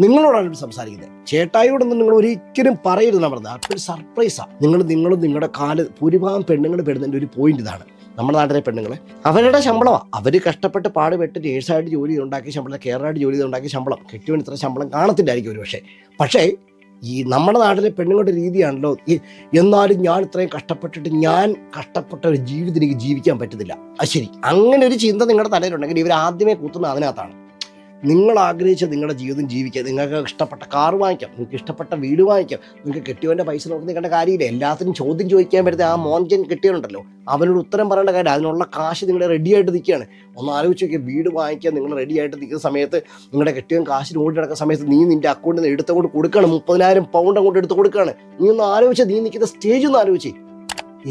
നിങ്ങളോടാണ് ഇവർ സംസാരിക്കുന്നത്. ചേട്ടായിയോടൊന്നും നിങ്ങൾ ഒരിക്കലും പറയരുതെന്നാണ് പറഞ്ഞത്. അപ്പോൾ സർപ്രൈസാണ്. നിങ്ങളും നിങ്ങളുടെ ഭൂരിഭാഗം പെണ്ണുങ്ങൾ പെടുന്നതിൻ്റെ ഒരു പോയിന്റ് ഇതാണ്. നമ്മുടെ നാട്ടിലെ പെണ്ണുങ്ങൾ അവരുടെ ശമ്പളമാണ്. അവർ കഷ്ടപ്പെട്ട് പാടുപെട്ട് നേഴ്സായിട്ട് ജോലി ഉണ്ടാക്കിയ ശമ്പളം, കെയറായിട്ട് ജോലി ഉണ്ടാക്കിയ ശമ്പളം, കെട്ടിയവന് ഇത്ര ശമ്പളം കാണത്തില്ലായിരിക്കും ഒരു പക്ഷേ ഈ നമ്മുടെ നാട്ടിലെ പെണ്ണുങ്ങളുടെ രീതിയാണല്ലോ എന്നാലും ഞാൻ ഇത്രയും കഷ്ടപ്പെട്ടിട്ട് ഞാൻ കഷ്ടപ്പെട്ട ഒരു ജീവിതം എനിക്ക് ജീവിക്കാൻ പറ്റത്തില്ല. അത് ശരി, അങ്ങനെ ഒരു ചിന്ത നിങ്ങളുടെ തലയിലുണ്ടെങ്കിൽ ഇവർ ആദ്യമേ കുത്തുന്നത് അതിനകത്താണ്. നിങ്ങൾ ആഗ്രഹിച്ച നിങ്ങളുടെ ജീവിതം ജീവിക്കുക. നിങ്ങൾക്ക് ഇഷ്ടപ്പെട്ട കാർ വാങ്ങിക്കാം, നിങ്ങൾക്ക് ഇഷ്ടപ്പെട്ട വീട് വാങ്ങിക്കാം, നിങ്ങൾക്ക് കെട്ടിയവൻ്റെ പൈസ നോക്കി നിൽക്കേണ്ട കാര്യമില്ല. എല്ലാത്തിനും ചോദ്യം ചോദിക്കാൻ പറ്റുന്ന ആ മോൻജൻ കെട്ടിയവനുണ്ടല്ലോ, അവനോട് ഉത്തരം പറയേണ്ട കാര്യം, അതിനുള്ള കാശ് നിങ്ങൾ റെഡിയായിട്ട് നിൽക്കുകയാണ്. ഒന്ന് ആലോചിച്ച് നോക്കിയാൽ, വീട് വാങ്ങിക്കാൻ നിങ്ങൾ റെഡിയായിട്ട് നിൽക്കുന്ന സമയത്ത്, നിങ്ങളുടെ കെട്ടിയവൻ കാശിന് ഓടി നടക്കുന്ന സമയത്ത് നീ നിൻ്റെ അക്കൗണ്ടിൽ നിന്ന് എടുത്തുകൊണ്ട് കൊടുക്കുകയാണ്, 30,000 പൗണ്ട് അങ്ങോട്ട് എടുത്ത് കൊടുക്കുകയാണ്. നീ ഒന്ന് ആലോചിച്ച്, നീ നിൽക്കുന്ന സ്റ്റേജ് ഒന്ന് ആലോചിച്ച്.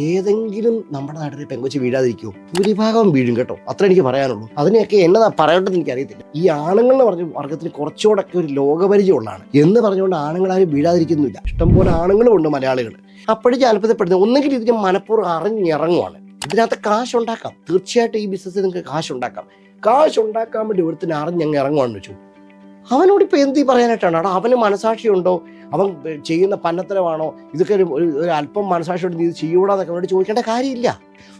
ഏതെങ്കിലും നമ്മുടെ നാട്ടിൽ പെങ്കൊച്ച് വീഴാതിരിക്കുമോ? ഭൂരിഭാഗം വീഴും കേട്ടോ, അത്ര എനിക്ക് പറയാനുള്ളൂ. അതിനെയൊക്കെ എന്നതാ പറയേണ്ടത് എനിക്കറിയത്തില്ല. ഈ ആണുങ്ങൾ പറഞ്ഞ വർഗത്തിന് കുറച്ചുകൂടൊക്കെ ഒരു ലോകപരിചയമുള്ളതാണ് എന്ന് പറഞ്ഞുകൊണ്ട് ആണുങ്ങളാരും വീഴാതിരിക്കുന്നില്ല. ഇഷ്ടംപോലെ ആണുങ്ങളും ഉണ്ട് മലയാളികൾ. അപ്പോഴും അത്ഭുതപ്പെടുന്നത്, ഒന്നെങ്കിൽ ഇതിന് മനഃപൂർവ്വം അറിഞ്ഞിറങ്ങുവാണ്. ഇതിനകത്ത് കാശുണ്ടാക്കാം, തീർച്ചയായിട്ടും ഈ ബിസിനസ്സിൽ നിങ്ങൾക്ക് കാശുണ്ടാക്കാം. കാശുണ്ടാക്കാൻ വേണ്ടി ഒരുത്തിന് അറിഞ്ഞങ്ങ് ഇറങ്ങുവാണെന്ന് വെച്ചു, അവനോട് ഇപ്പോൾ എന്ത് പറയാനായിട്ടാണ്? അവിടെ അവന് മനസാക്ഷിയുണ്ടോ? അവൻ ചെയ്യുന്ന പന്നത്തരമാണോ? ഇതൊക്കെ ഒരു അല്പം മനസാക്ഷിയോട് ഇത് ചെയ്യൂടാന്നൊക്കെ അവനോട് ചോദിക്കേണ്ട കാര്യമില്ല.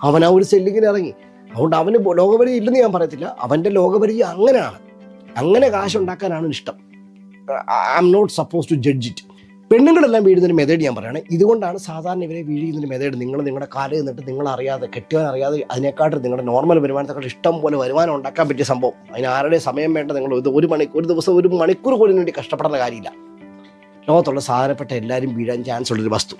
അവൻ ആ ഒരു സെല്ലിങ്ങിന് ഇറങ്ങി. അതുകൊണ്ട് അവന് ലോകപരിചയം ഇല്ലെന്ന് ഞാൻ പറയത്തില്ല, അവൻ്റെ ലോകപരിചയം അങ്ങനെയാണ്. അങ്ങനെ കാശുണ്ടാക്കാനാണ് ഇഷ്ടം. I am not suppose to judge it. പെണ്ണുങ്ങളെല്ലാം വീഴുന്നതിന് മെതേഡ് ഞാൻ പറയുകയാണ്. ഇതുകൊണ്ടാണ് സാധാരണ ഇവരെ വീഴുന്നതിന് മെതേഡ്. നിങ്ങളുടെ കാലം നിന്നിട്ട് നിങ്ങളറിയാതെ, കെട്ടിയവൻ അറിയാതെ, അതിനെക്കാട്ടും നിങ്ങളുടെ നോർമൽ വരുമാനത്തെക്കാട്ടും ഇഷ്ടം പോലെ വരുമാനം ഉണ്ടാക്കാൻ പറ്റിയ സംഭവം. അതിന് ആരുടെ സമയം വേണ്ട. നിങ്ങൾ ഒരു ദിവസം 1 മണിക്കൂർ പോലും വേണ്ടി കഷ്ടപ്പെടേണ്ട കാര്യമില്ല. ലോകത്തുള്ള സാധാരണപ്പെട്ട എല്ലാവരും വീഴാൻ ചാൻസ് ഉള്ളൊരു വസ്തു.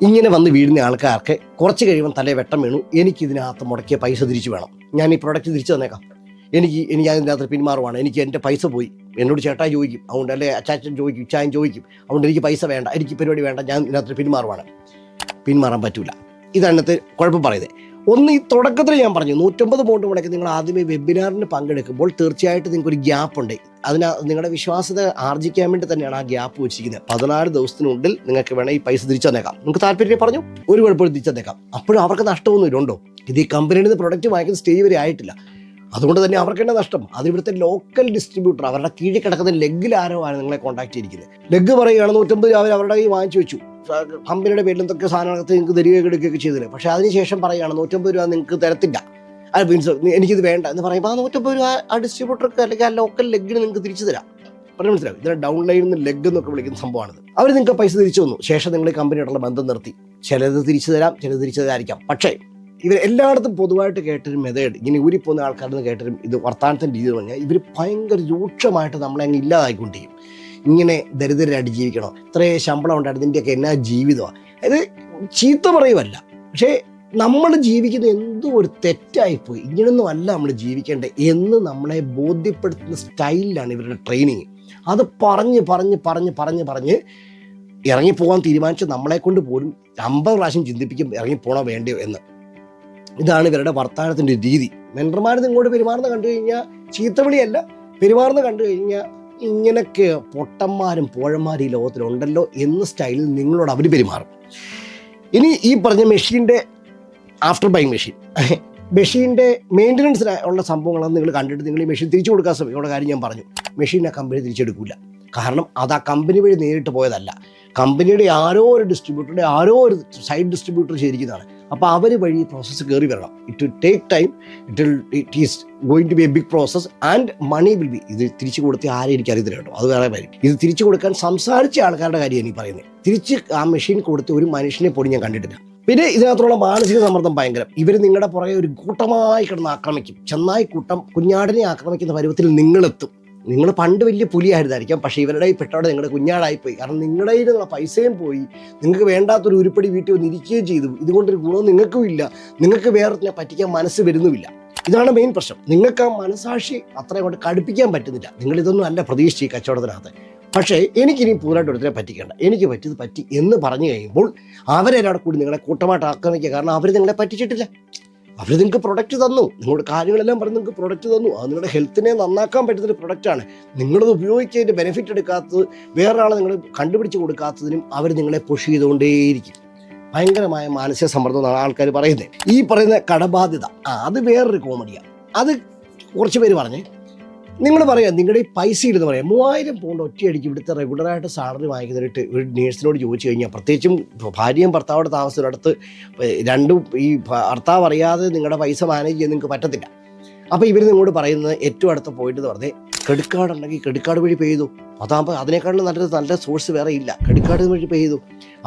ഇങ്ങനെ വന്ന് വീഴുന്ന ആൾക്കാർക്ക് കുറച്ച് കഴിയുമ്പോൾ തലേ വെട്ടം വീണു, എനിക്കിതിനകത്ത് മുടക്കിയ പൈസ തിരിച്ചു വേണം, ഞാൻ ഈ പ്രൊഡക്റ്റ് തിരിച്ചു തന്നേക്കാം, എനിക്ക് അതിനകത്ത് പിന്മാറുവാണ്, എനിക്ക് എൻ്റെ പൈസ പോയി. എന്നോട് ചേട്ടാ ചോദിക്കും, അതുകൊണ്ട് അല്ലെ അച്ചാച്ചൻ ചോദിക്കും, ചായൻ ചോദിക്കും, അതുകൊണ്ട് എനിക്ക് പൈസ വേണ്ട, എനിക്ക് പരിപാടി വേണ്ട, ഞാൻ ഇതിനകത്ത് പിന്മാറുവാണ്. പിന്മാറാൻ പറ്റൂല. ഇതന്നത്തെ കുഴപ്പം പറയുന്നത്. ഒന്ന്, ഈ തുടക്കത്തിൽ ഞാൻ പറഞ്ഞു 150 പൗണ്ട് മുടക്കി നിങ്ങൾ ആദ്യമേ വെബിനാറിന് പങ്കെടുക്കുമ്പോൾ തീർച്ചയായിട്ടും നിങ്ങൾക്കൊരു ഗ്യാപ്പ് ഉണ്ട്. നിങ്ങളുടെ വിശ്വാസ്യത ആർജിക്കാൻ വേണ്ടി തന്നെയാണ് ആ ഗ്യാപ്പ് വെച്ചിരിക്കുന്നത്. 14 ദിവസത്തിനുള്ളിൽ നിങ്ങൾക്ക് വേണേൽ ഈ പൈസ തിരിച്ചു തന്നേക്കാം. നിങ്ങൾക്ക് താല്പര്യം പറഞ്ഞു, ഒരു കുഴപ്പമില്ല, തിരിച്ചു തന്നേക്കാം. അപ്പോഴും അവർക്ക് നഷ്ടമൊന്നുമില്ല. ഉണ്ടോ? ഇത് ഈ കമ്പനിയിൽ നിന്ന് പ്രൊഡക്റ്റ് വാങ്ങിക്കുന്ന സ്റ്റേജ് വരെ ആയിട്ടില്ല. അതുകൊണ്ട് തന്നെ അവർക്ക് തന്നെ നഷ്ടം. അത് ഇവിടുത്തെ ലോക്കൽ ഡിസ്ട്രിബ്യൂട്ടർ, അവരുടെ കീഴിൽ കിടക്കുന്ന ലെഗിൽ ആരോ ആണ് നിങ്ങളെ കോൺടാക്ട് ചെയ്തിരിക്കുന്നത്. ലെഗ് പറയുകയാണ് 150 രൂപ അവരുടെ കയ്യിൽ വാങ്ങിച്ചു വെച്ചു, കമ്പനിയുടെ പേരിൽ എന്തൊക്കെ സാധനങ്ങളൊക്കെ നിങ്ങൾക്ക് തരികയൊക്കെ എടുക്കുകയൊക്കെ ചെയ്തില്ല. പക്ഷേ അതിനുശേഷം പറയുകയാണ് 150 രൂപ നിങ്ങൾക്ക് തരത്തില്ല, അത് മീൻസ് എനിക്കിത് വേണ്ട എന്ന് പറയുമ്പോൾ ആ 150 രൂപ ആ ഡിസ്ട്രിബ്യൂട്ടർക്ക് അല്ലെങ്കിൽ ആ ലോക്കൽ ലെഗിന് നിങ്ങൾക്ക് തിരിച്ചു തരാം. പറഞ്ഞ് മനസ്സിലാവും. ഇതിനെ ഡൗൺ ലൈനിൽ നിന്ന് ലെഗ് എന്നൊക്കെ വിളിക്കുന്ന സംഭവമാണിത്. അവർ നിങ്ങൾക്ക് പൈസ തിരിച്ചു തന്നു. ശേഷം നിങ്ങൾ ഈ കമ്പനിയോടുള്ള ബന്ധം നിർത്തി. ചിലത് തിരിച്ചു തരാം, ചിലത് തിരിച്ചു തരാതിരിക്കാം. പക്ഷേ ഇവർ എല്ലായിടത്തും പൊതുവായിട്ട് കേട്ടൊരു മെത്തേഡ്, ഇങ്ങനെ ഊരിപ്പോകുന്ന ആൾക്കാരിൽ നിന്ന് കേട്ടൊരു ഇത് വർത്താനത്തിൻ്റെ രീതി പറഞ്ഞാൽ, ഇവർ ഭയങ്കര രൂക്ഷമായിട്ട് നമ്മളെ അങ്ങ് ഇല്ലാതായിക്കൊണ്ടിരിക്കും. ഇങ്ങനെ ദരിദ്രരായിട്ട് ജീവിക്കണോ, ഇത്രയും ശമ്പളം ഉണ്ടായിരുന്നു, ഇതിൻ്റെയൊക്കെ എന്നാ ജീവിതമാണ്. അത് ചീത്ത പറയുമല്ല, പക്ഷേ നമ്മൾ ജീവിക്കുന്ന എന്തോ ഒരു തെറ്റായിപ്പോയി, ഇങ്ങനൊന്നും അല്ല നമ്മൾ ജീവിക്കേണ്ടത് എന്ന് നമ്മളെ ബോധ്യപ്പെടുത്തുന്ന സ്റ്റൈലിലാണ് ഇവരുടെ ട്രെയിനിങ്. അത് പറഞ്ഞ് പറഞ്ഞ് പറഞ്ഞ് പറഞ്ഞ് പറഞ്ഞ് ഇറങ്ങിപ്പോകാൻ തീരുമാനിച്ച് നമ്മളെ കൊണ്ട് പോലും 50 പ്രാവശ്യം ചിന്തിപ്പിക്കും ഇറങ്ങിപ്പോണോ വേണ്ടയോ എന്ന്. ഇതാണ് ഇവരുടെ വർത്തമാനത്തിൻ്റെ രീതി. മെൻറ്റർമാരിൽ ഇങ്ങോട്ട് പെരുമാറുന്ന കണ്ടു കഴിഞ്ഞാൽ ചീത്തവിളിയല്ല, പെരുമാറുന്ന കണ്ടു കഴിഞ്ഞാൽ ഇങ്ങനെയൊക്കെ പൊട്ടന്മാരും പോഴന്മാരും ഈ ലോകത്തിലുണ്ടല്ലോ എന്ന സ്റ്റൈലിൽ നിങ്ങളോട് അവർ പെരുമാറും. ഇനി ഈ പറഞ്ഞ മെഷീൻ്റെ ആഫ്റ്റർ ബൈങ് മെഷീൻ്റെ മെയിൻ്റനൻസിന് ഉള്ള സംഭവങ്ങളാണ് നിങ്ങൾ കണ്ടിട്ട് നിങ്ങൾ ഈ മെഷീൻ തിരിച്ചു കൊടുക്കാൻ ശ്രമിക്കുന്ന കാര്യം ഞാൻ പറഞ്ഞു. മെഷീൻ ആ കമ്പനി തിരിച്ചെടുക്കില്ല. കാരണം അത് ആ കമ്പനി വഴി നേരിട്ട് പോയതല്ല, കമ്പനിയുടെ ആരോ ഒരു ഡിസ്ട്രിബ്യൂട്ടറുടെ ആരോ ഒരു സൈഡ് ഡിസ്ട്രിബ്യൂട്ടർ ചെയ്തിരിക്കുന്നതാണ്. അപ്പോൾ അവർ വഴി ഈ പ്രോസസ്സ് കയറി വരണം. It will take time, it is going to be a big process and money will be. ഇത് തിരിച്ചു കൊടുത്ത് ആരും എനിക്ക് അറിയത്തില്ല കേട്ടോ, അത് വേറെ കാര്യം. ഇത് തിരിച്ചു കൊടുക്കാൻ സംസാരിച്ച ആൾക്കാരുടെ കാര്യം എനിക്ക് പറയുന്നത്. തിരിച്ച് ആ മെഷീൻ കൊടുത്ത് ഒരു മനുഷ്യനെ പോലും ഞാൻ കണ്ടിട്ടില്ല. പിന്നെ ഇതിനകത്തുള്ള മാനസിക സമ്മർദ്ദം ഭയങ്കരം. ഇവർ നിങ്ങളുടെ പുറകെ ഒരു കൂട്ടമായി കിടന്ന് ആക്രമിക്കും. ചെന്നായി കൂട്ടം കുഞ്ഞാടിനെ ആക്രമിക്കുന്ന പരുവത്തിൽ നിങ്ങളെത്തും. നിങ്ങൾ പണ്ട് വലിയ പുലിയായിരുന്നായിരിക്കാം, പക്ഷേ ഇവരുടെ ഈ പെട്ടോടെ നിങ്ങളുടെ കുഞ്ഞാടായിപ്പോയി. കാരണം നിങ്ങളുടെ കയ്യിലുള്ള പൈസയും പോയി, നിങ്ങൾക്ക് വേണ്ടാത്തൊരു ഉരുപ്പടി വീട്ടിൽ വന്ന് ഇരിക്കുകയും ചെയ്തു. ഇതുകൊണ്ടൊരു ഗുണവും നിങ്ങൾക്കും ഇല്ല, നിങ്ങൾക്ക് വേറെ പറ്റിക്കാൻ മനസ്സ് വരുന്നുമില്ല. ഇതാണ് മെയിൻ പ്രശ്നം. നിങ്ങൾക്ക് ആ മനസാക്ഷി അത്രയും കൊണ്ട് കടുപ്പിക്കാൻ പറ്റുന്നില്ല. നിങ്ങളിതൊന്നും അല്ല പ്രതീക്ഷിച്ച് ഈ കച്ചവടത്തിനകത്ത്. പക്ഷേ എനിക്കിനി പൂർണ്ണമായിട്ട് ഒരുത്തരെ പറ്റിക്കേണ്ട, എനിക്ക് പറ്റിയത് പറ്റി എന്ന് പറഞ്ഞു കഴിയുമ്പോൾ അവരൊരാടെ കൂടി നിങ്ങളെ കൂട്ടമായിട്ട് ആക്രമിക്കുക. കാരണം അവർ നിങ്ങളെ പറ്റിച്ചിട്ടില്ല. അവർ നിങ്ങൾക്ക് പ്രൊഡക്റ്റ് തന്നു, നിങ്ങളുടെ കാര്യങ്ങളെല്ലാം പറഞ്ഞ് നിങ്ങൾക്ക് പ്രൊഡക്റ്റ് തന്നു. അത് നിങ്ങളുടെ ഹെൽത്തിനെ നന്നാക്കാൻ പറ്റുന്നൊരു പ്രൊഡക്റ്റാണ്. നിങ്ങളത് ഉപയോഗിച്ചതിൻ്റെ ബെനിഫിറ്റ് എടുക്കാത്തത്, വേറൊരാളെ നിങ്ങൾ കണ്ടുപിടിച്ച് കൊടുക്കാത്തതിനും അവർ നിങ്ങളെ പുഷ് ചെയ്തുകൊണ്ടേയിരിക്കും. ഭയങ്കരമായ മാനസിക സമ്മർദ്ദം എന്നാണ് ആൾക്കാർ പറയുന്നത്. ഈ പറയുന്ന കടബാധ്യത, അത് വേറൊരു കോമഡിയാണ്. അത് കുറച്ച് പേര് പറഞ്ഞ് നിങ്ങൾ പറയാം, നിങ്ങളുടെ ഈ പൈസ ഇല്ലെന്ന് പറയാം, 3000 പൗണ്ട് ഒറ്റയടിക്ക് ഇവിടുത്തെ റെഗുലറായിട്ട് സാലറി വാങ്ങിക്കുന്നതിട്ട് ഒരു നേഴ്സിനോട് ചോദിച്ചു കഴിഞ്ഞാൽ, പ്രത്യേകിച്ചും ഭാര്യയും ഭർത്താവോട് താമസിച്ചിടത്ത് രണ്ടും ഈ ഭർത്താവ് അറിയാതെ നിങ്ങളുടെ പൈസ മാനേജ് ചെയ്യാൻ നിങ്ങൾക്ക് പറ്റത്തില്ല. അപ്പോൾ ഇവർ നിങ്ങളോട് പറയുന്നത് ഏറ്റവും അടുത്ത പോയിന്റ് എന്ന് പറഞ്ഞാൽ ക്രെഡിറ്റ് കാർഡ് ഉണ്ടെങ്കിൽ ക്രെഡിറ്റ് കാർഡ് വഴി പേ ചെയ്തു. അതാകുമ്പോൾ അതിനേക്കാളും നല്ല സോഴ്സ് വേറെ ഇല്ല. ക്രെഡിറ്റ് കാർഡ് വഴി പേ ചെയ്തു.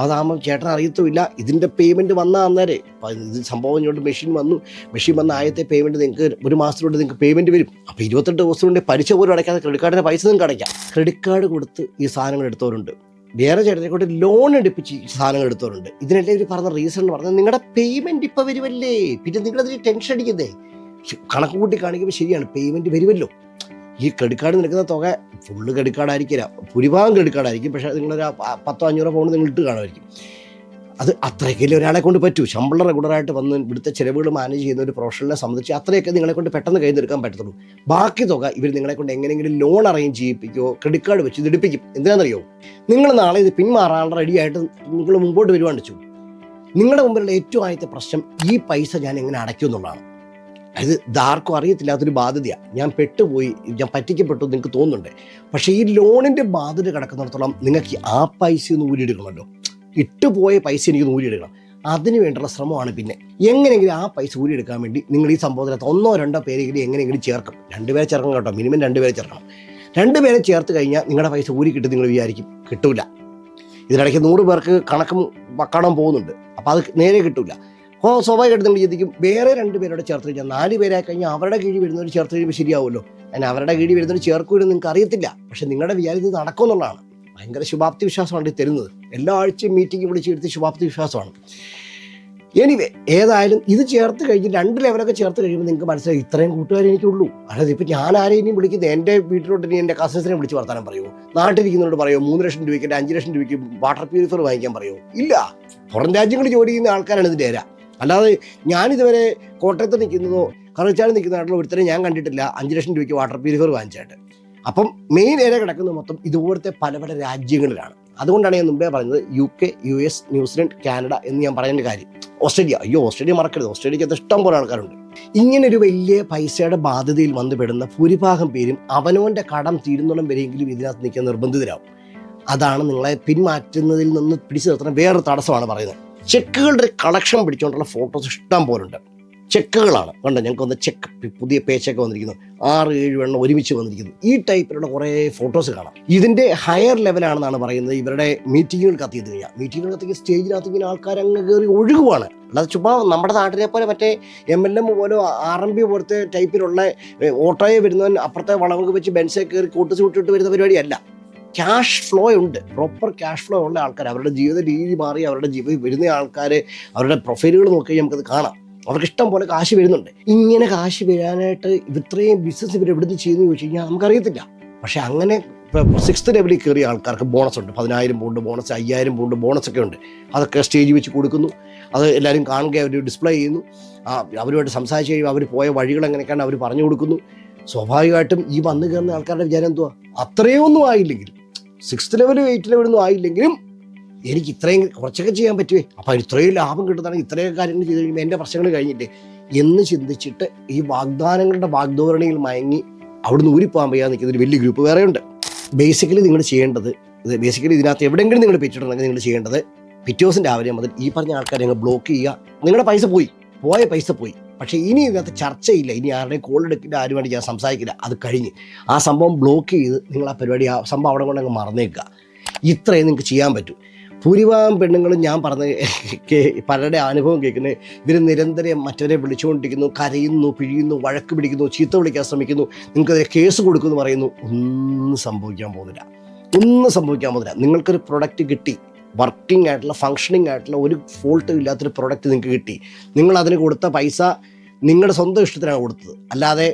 അതാകുമ്പോൾ ചേട്ടൻ അറിയത്തുമില്ല ഇതിൻ്റെ പേയ്മെൻറ്റ് വന്നാൽ അന്നേരം ഇത് സംഭവം ഇങ്ങോട്ട് മെഷീൻ വന്ന ആദ്യത്തെ പേയ്മെൻറ്റ് നിങ്ങൾക്ക് ഒരു മാസത്തിനുള്ളിൽ നിങ്ങൾക്ക് പേയ്മെൻറ്റ് വരും. അപ്പോൾ 28 ദിവസം കൊണ്ട് പലിശ പോലും അടയ്ക്കാതെ ക്രെഡിറ്റ് കാർഡിൻ്റെ പൈസ നിങ്ങൾക്ക് അടയ്ക്കാം. ക്രെഡിറ്റ് കാർഡ് കൊടുത്ത് ഈ സാധനങ്ങൾ എടുത്തവരുണ്ട്. വേറെ ചേട്ടനെ കൊണ്ട് ലോൺ എടുപ്പിച്ച് ഈ സാധനങ്ങൾ എടുത്തവരുണ്ട്. ഇതിനെല്ലാം ഇവർ പറഞ്ഞ റീസൺ എന്ന് പറഞ്ഞാൽ നിങ്ങളുടെ പേയ്മെൻറ്റ് ഇപ്പോൾ വരുമല്ലേ, പിന്നെ നിങ്ങളതിന് ടെൻഷൻ അടിക്കുന്നേ. കണക്ക് കൂട്ടി കാണിക്കുമ്പോൾ ശരിയാണ്, പേയ്മെൻറ്റ് വരുമല്ലോ. ഈ ക്രെഡിറ്റ് കാർഡ് നിൽക്കുന്ന തുക ഫുള്ള് ക്രെഡിറ്റ് കാർഡ് ആയിരിക്കില്ല, ഭൂരിഭാഗം ക്രെഡിറ്റ് കാർഡ് ആയിരിക്കും. പക്ഷേ നിങ്ങളൊരു 100-500 പൗണ്ട് നിങ്ങൾ ഇട്ട് കാണുമായിരിക്കും. അത് അത്രയൊക്കെ ഒരാളെ കൊണ്ട് പറ്റൂ. ശമ്പളം റെഗുലറായിട്ട് വന്ന് ഇവിടുത്തെ ചിലവുകൾ മാനേജ് ചെയ്യുന്ന ഒരു പ്രൊഫഷണലിനെ സംബന്ധിച്ച് അത്രയൊക്കെ നിങ്ങളെ കൊണ്ട് പെട്ടെന്ന് കയ്യിൽ നിൽക്കാൻ പറ്റത്തുള്ളൂ. ബാക്കി തുക ഇവർ നിങ്ങളെ കൊണ്ട് എങ്ങനെയെങ്കിലും ലോൺ അറേഞ്ച് ചെയ്യിപ്പിക്കുകയോ ക്രെഡിറ്റ് കാർഡ് വെച്ച് ഇടിപ്പിക്കും. എന്തിനാണെന്നറിയോ? നിങ്ങൾ നാളെ ഇത് പിന്മാറാൻ റെഡിയായിട്ട് നിങ്ങൾ മുമ്പോട്ട് വരുവാൻ വെച്ചു. നിങ്ങളുടെ മുമ്പിലുള്ള ഏറ്റവും ആദ്യത്തെ പ്രശ്നം ഈ പൈസ ഞാൻ എങ്ങനെ അടയ്ക്കും എന്നുള്ളതാണ്. അത് ഇതാർക്കും അറിയത്തില്ലാത്തൊരു ബാധ്യതയാണ്. ഞാൻ പെട്ടുപോയി, ഞാൻ പറ്റിക്കപ്പെട്ടു നിങ്ങൾക്ക് തോന്നുന്നുണ്ട്. പക്ഷേ ഈ ലോണിൻ്റെ ബാധ്യത കിടക്കുന്നിടത്തോളം നിങ്ങൾക്ക് ആ പൈസ ഒന്ന് ഊരിയെടുക്കണമല്ലോ. ഇട്ടുപോയ പൈസ എനിക്ക് ഊരിയെടുക്കണം. അതിന് വേണ്ടിയുള്ള ശ്രമമാണ്. പിന്നെ എങ്ങനെയെങ്കിലും ആ പൈസ ഊരിയെടുക്കാൻ വേണ്ടി നിങ്ങൾ ഈ സംഭവത്തിനകത്ത് 1-2 പേരെങ്കിലും എങ്ങനെയെങ്കിലും ചേർക്കും. 2 പേരെ ചേർക്കണം കേട്ടോ, മിനിമം 2 പേരെ ചേർക്കണം. 2 പേരെ ചേർത്ത് കഴിഞ്ഞാൽ നിങ്ങളുടെ പൈസ ഊരി കിട്ടും. നിങ്ങൾ വിചാരിക്കും കിട്ടൂല. ഇതിനിടയ്ക്ക് 100 പേർക്ക് കണക്കും കാണാൻ പോകുന്നുണ്ട്. അപ്പോൾ അത് നേരെ കിട്ടൂല. അപ്പോൾ സ്വാഭാവികമായിട്ട് നിങ്ങൾ ചിന്തിക്കും വേറെ 2 പേരോട് ചേർത്ത് കഴിഞ്ഞാൽ 4 പേരായി കഴിഞ്ഞാൽ അവരുടെ കീഴിൽ വരുന്നവർ ചേർത്ത് കഴിയുമ്പോൾ ശരിയാവുമല്ലോ. അതിന് അവരുടെ കീഴിൽ വരുന്നവർ ചേർക്കുമെന്ന് നിങ്ങൾക്ക് അറിയത്തില്ല. പക്ഷെ നിങ്ങളുടെ വിചാരം ഇത് നടക്കുമെന്നുള്ളതാണ്. ഭയങ്കര ശുഭാപ്തി വിശ്വാസമാണ് ഈ തരുന്നത്. എല്ലാ ആഴ്ചയും മീറ്റിംഗ് വിളിച്ചെടുത്ത് ശുഭാപ്തി വിശ്വാസമാണ്. എനിവേ ഏതായാലും ഇത് ചേർത്ത് കഴിഞ്ഞ് 2 ലെവലൊക്കെ ചേർത്ത് കഴിയുമ്പോൾ നിങ്ങൾക്ക് മനസ്സിലായി ഇത്രയും കൂട്ടുകാരെ എനിക്കുള്ളൂ. അതായത് ഇപ്പോൾ ഞാൻ ആരെയും വിളിക്കുന്നത് എൻ്റെ വീട്ടിലോട്ട് ഇനി എൻ്റെ കസിൻസിനെ വിളിച്ച് വർത്താനം പറയുമോ? നാട്ടിലിരിക്കുന്നവരോട് പറയുമോ 3 ലക്ഷം രൂപയ്ക്ക് 5 ലക്ഷം രൂപയ്ക്ക് വാട്ടർ പ്യൂരിഫയർ വാങ്ങിക്കാൻ പറയുമോ? ഇല്ല. പുറം രാജ്യങ്ങളിൽ ജോലി ചെയ്യുന്ന ആൾക്കാരാണ് ഇതിൻ്റെ ഏര. അല്ലാതെ ഞാനിതുവരെ കോട്ടയത്ത് നിൽക്കുന്നതോ കറുച്ചാൽ നിൽക്കുന്ന നാട്ടിലോ ഒരുത്തരം ഞാൻ കണ്ടിട്ടില്ല 5 ലക്ഷം രൂപയ്ക്ക് വാട്ടർ പ്യൂരിഫയർ വാങ്ങിച്ചായിട്ട്. അപ്പം മെയിൻ ഏരിയ കിടക്കുന്നത് മൊത്തം ഇതുപോലത്തെ പല രാജ്യങ്ങളിലാണ്. അതുകൊണ്ടാണ് ഞാൻ മുമ്പേ പറഞ്ഞത് UK, US, ന്യൂസിലൻഡ്, കാനഡ എന്ന് ഞാൻ പറയുന്ന കാര്യം. ഓസ്ട്രേലിയ മറക്കരുത്. ഓസ്ട്രേലിയക്കകത്ത് ഇഷ്ടം പോലെ ആൾക്കാരുണ്ട്. ഇങ്ങനൊരു വലിയ പൈസയുടെ ബാധ്യതയിൽ വന്നുപെടുന്ന ഭൂരിഭാഗം പേരും അവനവൻ്റെ കടം തീരുന്നോളം വരെയെങ്കിലും ഇതിനകത്ത് നിൽക്കാൻ നിർബന്ധിതരാകും. അതാണ് നിങ്ങളെ പിന്മാറ്റുന്നതിൽ നിന്ന് പിടിച്ചു നിർത്തുന്ന വേറൊരു തടസ്സമാണ് പറയുന്നത്. ചെക്കുകളുടെ കളക്ഷൻ പിടിച്ചുകൊണ്ടുള്ള ഫോട്ടോസ് ഇഷ്ടം പോലുണ്ട്. ചെക്കുകളാണ് കണ്ടോ, ഞങ്ങൾക്കൊന്ന് ചെക്ക് പുതിയ പേച്ചൊക്കെ വന്നിരിക്കുന്നു, 6-7 എണ്ണം ഒരുമിച്ച് വന്നിരിക്കുന്നു. ഈ ടൈപ്പിലുള്ള കുറേ ഫോട്ടോസ് കാണാം. ഇതിൻ്റെ ഹയർ ലെവലാണെന്നാണ് പറയുന്നത്. ഇവരുടെ മീറ്റിങ്ങുകൾ കത്തിയത് കഴിഞ്ഞാൽ മീറ്റിങ്ങുകൾ സ്റ്റേജിനകത്ത് ഇങ്ങനെ ആൾക്കാർ അങ്ങ് കയറി ഒഴുകുവാണ്. അല്ലാതെ ചുമ്മാ നമ്മുടെ നാട്ടിലെ പോലെ മറ്റേ MLM പോലെ RMB പോലത്തെ ടൈപ്പിലുള്ള ഓട്ടോയെ വരുന്നവൻ അപ്പുറത്തെ വളവുകൾ വെച്ച് ബെൻസെ കയറി കൂട്ടിട്ട് വരുന്ന പരിപാടിയല്ല. ക്യാഷ് ഫ്ലോ ഉണ്ട്, പ്രോപ്പർ ക്യാഷ് ഫ്ലോ ഉള്ള ആൾക്കാർ. അവരുടെ ജീവിത രീതി മാറി അവരുടെ വരുന്ന ആൾക്കാർ അവരുടെ പ്രൊഫൈലുകൾ നോക്കി നമുക്കത് കാണാം. അവർക്ക് ഇഷ്ടം പോലെ കാശ് വരുന്നുണ്ട്. ഇങ്ങനെ കാശ് വരാനായിട്ട് ഇത്രയും ബിസിനസ് ഇവർ എവിടുന്ന് ചെയ്യുന്നു ചോദിച്ചു കഴിഞ്ഞാൽ നമുക്കറിയത്തില്ല. പക്ഷെ അങ്ങനെ 6th ലെവലിൽ കയറിയ ആൾക്കാർക്ക് ബോണസ് ഉണ്ട്. 10,000 പൗണ്ട് ബോണസ്, 5,000 പൗണ്ട് ബോണസൊക്കെ ഉണ്ട്. അതൊക്കെ സ്റ്റേജിൽ വെച്ച് കൊടുക്കുന്നു. അത് എല്ലാവരും കാണുക, അവർ ഡിസ്പ്ലേ ചെയ്യുന്നു. അവരുമായിട്ട് സംസാരിച്ച് കഴിയുമ്പോൾ അവർ പോയ വഴികൾ എങ്ങനെയൊക്കെയാണ് അവർ പറഞ്ഞു കൊടുക്കുന്നു. സ്വാഭാവികമായിട്ടും ഈ വന്നു കയറുന്ന ആൾക്കാരുടെ വിചാരം എന്തുവാ, അത്രയൊന്നും ആയില്ലെങ്കിലും 6th ലെവൽ 8th ലെവലൊന്നും ആയില്ലെങ്കിലും എനിക്ക് ഇത്രയും കുറച്ചൊക്കെ ചെയ്യാൻ പറ്റുമേ, അപ്പോൾ ഇത്രയും ലാഭം കിട്ടുന്നതാണെങ്കിൽ ഇത്രയും കാര്യങ്ങൾ ചെയ്ത് കഴിയുമ്പോൾ എൻ്റെ പ്രശ്നങ്ങൾ കഴിഞ്ഞില്ലേ എന്ന് ചിന്തിച്ചിട്ട് ഈ വാഗ്ദാനങ്ങളുടെ വാഗ്ദോരണിയിൽ മയങ്ങി അവിടുന്ന് ഊരിപ്പോകാൻ വയ്യാതെ നിൽക്കുന്ന ഒരു വലിയ ഗ്രൂപ്പ് വേറെയുണ്ട്. ബേസിക്കലി നിങ്ങൾ ചെയ്യേണ്ടത് ഇതിനകത്ത് എവിടെയെങ്കിലും നിങ്ങൾ പിച്ചിട്ടുണ്ടെങ്കിൽ നിങ്ങൾ ചെയ്യേണ്ടത് പിറ്റേ ദിവസം രാവിലെ മുതൽ ഈ പറഞ്ഞ ആൾക്കാരെ നിങ്ങൾ ബ്ലോക്ക് ചെയ്യുക. നിങ്ങളുടെ പൈസ പോയ പൈസ പോയി. പക്ഷേ ഇനി ഇതിനകത്ത് ചർച്ചയില്ല, ഇനി ആരുടെയും കോൾ എടുക്കില്ല, ആരുമായിട്ട് ഞാൻ സംസാരിക്കില്ല. അത് കഴിഞ്ഞ് ആ സംഭവം ബ്ലോക്ക് ചെയ്ത് നിങ്ങൾ ആ പരിപാടി ആ സംഭവം അവിടെ കൊണ്ട് അങ്ങ് മറന്നേക്കുക. ഇത്രയും നിങ്ങൾക്ക് ചെയ്യാൻ പറ്റും. ഭൂരിഭാഗം പെണ്ണുങ്ങളും ഞാൻ പറഞ്ഞ പലരുടെ അനുഭവം കേൾക്കുന്നത് ഇവർ നിരന്തരം മറ്റവരെ വിളിച്ചുകൊണ്ടിരിക്കുന്നു, കരയുന്നു, പിഴിയുന്നു, വഴക്ക് പിടിക്കുന്നു, ചീത്ത വിളിക്കാൻ ശ്രമിക്കുന്നു, നിങ്ങൾക്കതിനെ കേസ് കൊടുക്കുമെന്ന് പറയുന്നു. ഒന്നും സംഭവിക്കാൻ പോകുന്നില്ല. നിങ്ങൾക്കൊരു പ്രൊഡക്റ്റ് കിട്ടി, വർക്കിംഗ് ആയിട്ടുള്ള ഫങ്ഷനിങ് ആയിട്ടുള്ള ഒരു ഫോൾട്ടും ഇല്ലാത്തൊരു പ്രൊഡക്റ്റ് നിങ്ങൾക്ക് കിട്ടി. നിങ്ങൾ അതിന് കൊടുത്ത പൈസ നിങ്ങളുടെ സ്വന്തം ഇഷ്ടത്തിനാണ് കൊടുത്തത്, അല്ലാതെ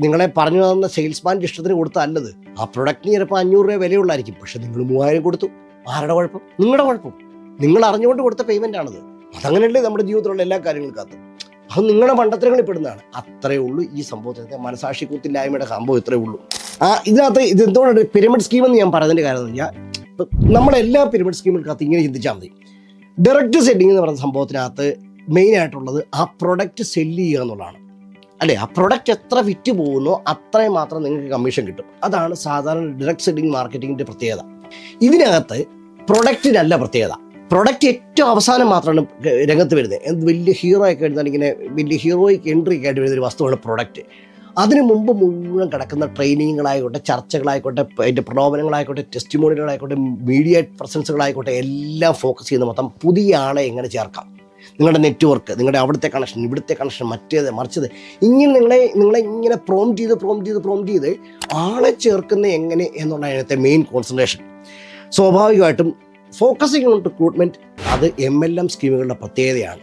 നിങ്ങളെ പറഞ്ഞു തന്ന സെയിൽസ്മാൻ്റെ ഇഷ്ടത്തിന് കൊടുത്തല്ലത്. ആ പ്രൊഡക്റ്റിന് ചിലപ്പോൾ 500 രൂപ വിലയുള്ളായിരിക്കും, പക്ഷെ നിങ്ങൾ 3000 കൊടുത്തു. ആരുടെ കുഴപ്പം? നിങ്ങളുടെ കുഴപ്പം. നിങ്ങൾ അറിഞ്ഞുകൊണ്ട് കൊടുത്ത പേയ്മെൻ്റ് ആണത്. അതങ്ങനെയല്ലേ നമ്മുടെ ജീവിതത്തിലുള്ള എല്ലാ കാര്യങ്ങൾക്കകത്തും. അത് നിങ്ങളുടെ മണ്ടത്തരങ്ങളിൽ പെടുന്നതാണ്. അത്രയേ ഉള്ളൂ ഈ സംഭവത്തിനകത്ത് മനസാക്ഷി കൂത്തില്ലായ്മയുടെ സംഭവം ഇത്രയേ ഉള്ളൂ. ഇതിനകത്ത് എന്തുകൊണ്ടാണ് പിരമിഡ് സ്കീം എന്ന് ഞാൻ പറയുന്നതിൻ്റെ കാര്യം എന്ന് പറഞ്ഞാൽ, നമ്മളെല്ലാ പിരമിഡ് സ്കീമുകൾക്കകത്ത് ഇങ്ങനെ ചിന്തിച്ചാൽ മതി. ഡയറക്റ്റ് സെല്ലിംഗ് എന്ന് പറയുന്ന സംഭവത്തിനകത്ത് മെയിനായിട്ടുള്ളത് ആ പ്രൊഡക്റ്റ് സെല്ല് ചെയ്യുക എന്നുള്ളതാണ്. അല്ലേ, ആ പ്രൊഡക്റ്റ് എത്ര വിറ്റ് പോകുന്നോ അത്രയും മാത്രം നിങ്ങൾക്ക് കമ്മീഷൻ കിട്ടും. അതാണ് സാധാരണ ഡയറക്റ്റ് സെല്ലിംഗ് മാർക്കറ്റിങ്ങിൻ്റെ പ്രത്യേകത. ഇതിനകത്ത് പ്രൊഡക്റ്റിനല്ല പ്രത്യേകത, പ്രൊഡക്റ്റ് ഏറ്റവും അവസാനം മാത്രമാണ് രംഗത്ത് വരുന്നത്. എന്ത് വലിയ ഹീറോ ഒക്കെ എഴുതാൻ ഇങ്ങനെ വലിയ ഹീറോയ്ക്ക് എൻട്രി ആയിട്ട് വരുന്നൊരു വസ്തുവാണ് പ്രൊഡക്റ്റ്. അതിന് മുമ്പ് മുഴുവൻ കിടക്കുന്ന ട്രെയിനിങ്ങുകളായിക്കോട്ടെ, ചർച്ചകളായിക്കോട്ടെ, അതിൻ്റെ പ്രലോഭനങ്ങളായിക്കോട്ടെ, ടെസ്റ്റിമോണികളായിക്കോട്ടെ, മീഡിയ പ്രസൻസുകളായിക്കോട്ടെ, എല്ലാം ഫോക്കസ് ചെയ്യുന്ന മൊത്തം പുതിയ ആളെ എങ്ങനെ ചേർക്കാം, നിങ്ങളുടെ നെറ്റ്വർക്ക്, നിങ്ങളുടെ അവിടുത്തെ കണക്ഷൻ, ഇവിടുത്തെ കണക്ഷൻ, മറ്റേത് മറിച്ചത്, ഇങ്ങനെ നിങ്ങളെ ഇങ്ങനെ പ്രോംപ്റ്റ് ചെയ്ത് ആളെ ചേർക്കുന്ന എങ്ങനെ എന്നുള്ള അതിനകത്തെ മെയിൻ കോൺസെൻട്രേഷൻ. സ്വാഭാവികമായിട്ടും ഫോക്കസിങ് ഓൺ റിക്രൂട്ട്മെൻറ്റ് അത് MLM സ്കീമുകളുടെ പ്രത്യേകതയാണ്.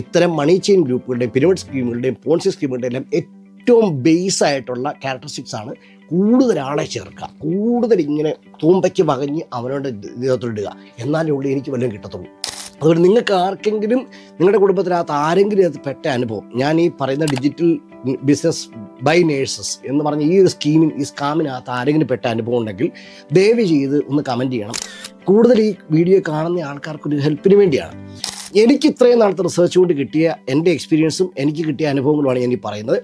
ഇത്തരം മണി ചെയിൻ ഗ്രൂപ്പുകളുടെയും പിരമിഡ് സ്കീമുകളുടെയും പോൺസി സ്കീമുകളുടെയും എല്ലാം ഏറ്റവും ബേസ് ആയിട്ടുള്ള ക്യാരക്ടറിസ്റ്റിക്സ് ആണ് കൂടുതൽ ആളെ ചേർക്കുക, കൂടുതൽ ഇങ്ങനെ തൂമ്പയ്ക്ക് വകഞ്ഞ് അവനോട് ഇടുക, എന്നാലേ ഉള്ളൂ എനിക്ക് വല്ലതും കിട്ടത്തുള്ളൂ. അതുകൊണ്ട് നിങ്ങൾക്ക് ആർക്കെങ്കിലും നിങ്ങളുടെ കുടുംബത്തിനകത്ത് ആരെങ്കിലും അത് പെട്ട അനുഭവം, ഞാൻ ഈ പറയുന്ന ഡിജിറ്റൽ ബിസിനസ് ബൈ നേഴ്സസ് എന്ന് പറഞ്ഞ ഈ ഒരു സ്കാമിനകത്ത് ആരെങ്കിലും പെട്ട അനുഭവം ഉണ്ടെങ്കിൽ ദയവ് ചെയ്ത് ഒന്ന് കമൻറ്റ് ചെയ്യണം. കൂടുതൽ ഈ വീഡിയോ കാണുന്ന ആൾക്കാർക്കൊരു ഹെൽപ്പിന് വേണ്ടിയാണ്. എനിക്ക് ഇത്രയും നാളത്തെ റിസർച്ച് കൊണ്ട് കിട്ടിയ എൻ്റെ എക്സ്പീരിയൻസും എനിക്ക് കിട്ടിയ അനുഭവങ്ങളുമാണ് ഞാൻ ഈ പറയുന്നത്.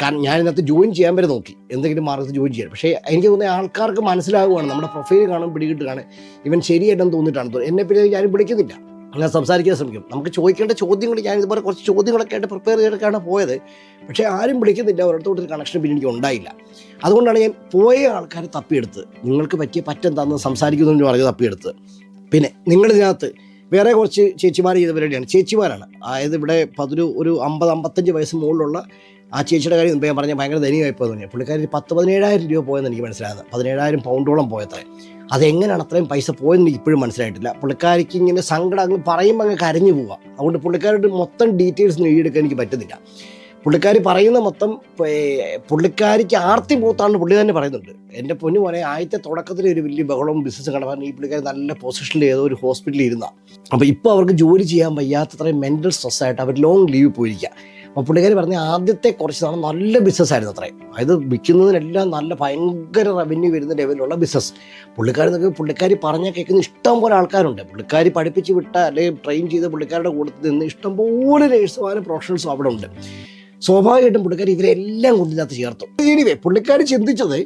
കാരണം ഞാൻ ഇതിനകത്ത് ജോയിൻ ചെയ്യാൻ വരെ നോക്കി, എന്തെങ്കിലും മാർഗത്തിൽ ജോയിൻ ചെയ്യാൻ. പക്ഷേ എനിക്ക് തോന്നിയ ആൾക്കാർക്ക് മനസ്സിലാവുകയാണ്, നമ്മുടെ പ്രൊഫൈൽ കാണും പിടികിട്ടുകയാണ്, ഇവൻ ശരിയായിട്ടെന്ന് തോന്നിയിട്ടാണ്. എന്നെ പിന്നെ ഞാനും വിളിക്കുന്നില്ല, ഞാൻ സംസാരിക്കാൻ ശ്രമിക്കും. നമുക്ക് ചോദിക്കേണ്ട ചോദ്യങ്ങൾ ഞാൻ ഇതുപോലെ കുറച്ച് ചോദ്യങ്ങളൊക്കെ ആയിട്ട് പ്രിപ്പയർ ചെയ്തിട്ടാണ് പോയത്. പക്ഷേ ആരും വിളിക്കുന്നില്ല, ഒരിടത്തോട്ടൊരു കണക്ഷൻ പിന്നെ എനിക്ക് ഉണ്ടായില്ല. അതുകൊണ്ടാണ് ഞാൻ പോയ ആൾക്കാരെ തപ്പിയെടുത്ത് നിങ്ങൾക്ക് പറ്റിയ പറ്റെന്താണെന്ന് സംസാരിക്കുന്നതിന് പറഞ്ഞ് തപ്പിയെടുത്ത്. പിന്നെ നിങ്ങളിതിനകത്ത് വേറെ കുറച്ച് ചേച്ചിമാർ ചെയ്ത പരിപാടിയാണ്. ചേച്ചിമാരാണ്, അതായത് ഇവിടെ ഒരു 50-55 വയസ്സ് മുകളിലുള്ള ആ ചേച്ചിയുടെ കാര്യം ഞാൻ പറഞ്ഞാൽ ഭയങ്കര ധനികമായിപ്പോയെന്ന് പറഞ്ഞാൽ പുള്ളിക്കാരി 10,000-17,000 രൂപ പോയെന്ന് എനിക്ക് മനസ്സിലാകുന്നത്. 17,000 പൗണ്ടോളം പോയത്രേ. അതെങ്ങനെയാണ് അത്രയും പൈസ പോയെന്ന് എനിക്ക് ഇപ്പോഴും മനസ്സിലായിട്ടില്ല. പുള്ളിക്കാരിക്ക് ഇങ്ങനെ സങ്കടം അങ്ങ് പറയുമ്പോൾ അങ്ങ് കരഞ്ഞു പോവാം. അതുകൊണ്ട് പുള്ളിക്കാരുടെ മൊത്തം ഡീറ്റെയിൽസ് എഴുതിയെടുക്കാൻ എനിക്ക് പറ്റുന്നില്ല. പുള്ളിക്കാരി പറയുന്ന മൊത്തം പുള്ളിക്കാരിക്ക് ആർത്തി മൂത്താണ് പുള്ളി തന്നെ പറയുന്നുണ്ട്. എൻ്റെ പൊന്നു പോലെ ആദ്യത്തെ തുടക്കത്തിൽ ഒരു വലിയ ബഹളവും ബിസിനസ് കണ്ടപ്പോൾ ഈ പുള്ളിക്കാരി നല്ല പൊസിഷനിൽ ഏതോ ഒരു ഹോസ്പിറ്റലിൽ ഇരുന്ന, അപ്പോൾ ഇപ്പോൾ അവർക്ക് ജോലി ചെയ്യാൻ വയ്യാത്തത്രയും മെൻ്റൽ സ്ട്രെസ്സായിട്ട് അവർ ലോങ് ലീവ് പോയിരിക്കുക. അപ്പോൾ പുള്ളിക്കാരി പറഞ്ഞ ആദ്യത്തെ കുറച്ച് നാൾ നല്ല ബിസിനസ്സായിരുന്നു അത്രയും. അതായത് വിൽക്കുന്നതിനെല്ലാം നല്ല ഭയങ്കര റവന്യൂ വരുന്ന ലെവലിലുള്ള ബിസിനസ്. പുള്ളിക്കാരി പറഞ്ഞാൽ കേൾക്കുന്ന ഇഷ്ടം പോലെ ആൾക്കാരുണ്ട്. പുള്ളിക്കാരി പഠിപ്പിച്ച് വിട്ട അല്ലെങ്കിൽ ട്രെയിൻ ചെയ്ത് പുള്ളിക്കാരുടെ കൂട്ടത്തിൽ നിന്ന് ഇഷ്ടംപോലെ നേഴ്സുമാരും പ്രൊഫഷണൽസും അവിടെ ഉണ്ട്. സ്വാഭാവികമായിട്ടും പുള്ളിക്കാരി ഇവരെല്ലാം കൊണ്ടിനകത്ത് ചേർത്തു. എനിവേ പുള്ളിക്കാരി ചിന്തിച്ചത്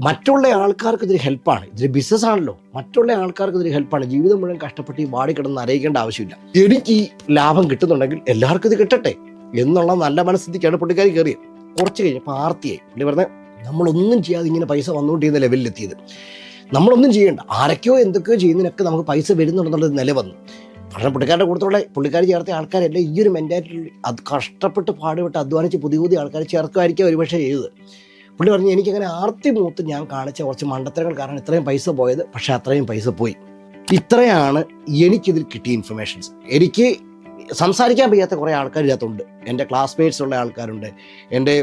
മറ്റുള്ള ആൾക്കാർക്ക് ഇതൊരു ഹെൽപ്പാണ്, ഇതൊരു ബിസിനസ് ആണല്ലോ, മറ്റുള്ള ആൾക്കാർക്ക് ഇതൊരു ഹെൽപ്പാണ്. ജീവിതം മുഴുവൻ കഷ്ടപ്പെട്ട് ഈ വാടി കിടന്ന് അറിയിക്കേണ്ട ആവശ്യമില്ല, എനിക്ക് ഈ ലാഭം കിട്ടുന്നുണ്ടെങ്കിൽ എല്ലാവർക്കും ഇത് കിട്ടട്ടെ എന്നുള്ള നല്ല മനസ്ഥിതിക്കാണ് പുള്ളിക്കാരി കയറിയത്. കുറച്ച് കഴിഞ്ഞപ്പോൾ ആർത്തിയായി. പുള്ളി പറഞ്ഞാൽ നമ്മളൊന്നും ചെയ്യാതെ ഇങ്ങനെ പൈസ വന്നുകൊണ്ടിരുന്ന ലെവലിലെത്തിയത്, നമ്മളൊന്നും ചെയ്യേണ്ട, ആരൊക്കെയോ എന്തൊക്കെയോ ചെയ്യുന്നതിനൊക്കെ നമുക്ക് പൈസ വരുന്നുണ്ടെന്നുള്ളത് നില വന്നു. കാരണം പുള്ളിക്കാരുടെ കൂട്ടത്തോടെ പുള്ളിക്കാർ ചേർത്ത ആൾക്കാരെല്ലാം ഈ ഒരു മെൻറ്റാലിറ്റി അത് കഷ്ടപ്പെട്ട് പാടുപെട്ട് അധ്വാനിച്ച് പുതിയ ആൾക്കാർ ചേർക്കുമായിരിക്കും ഒരുപക്ഷെ ചെയ്തത്. പുള്ളി പറഞ്ഞു എനിക്കങ്ങനെ ആർത്തി മൂത്ത് ഞാൻ കാണിച്ച കുറച്ച് മണ്ടത്തരങ്ങൾ കാരണം ഇത്രയും പൈസ പോയത്, പക്ഷേ അത്രയും പൈസ പോയി. ഇത്രയാണ് എനിക്കിതിൽ കിട്ടിയ ഇൻഫർമേഷൻസ്. എനിക്ക് സംസാരിക്കാൻ വയ്യാത്ത കുറേ ആൾക്കാർ ഇതിനകത്തുണ്ട്. എൻ്റെ ക്ലാസ്മേറ്റ്സ് ഉള്ള ആൾക്കാരുണ്ട്, എൻ്റെ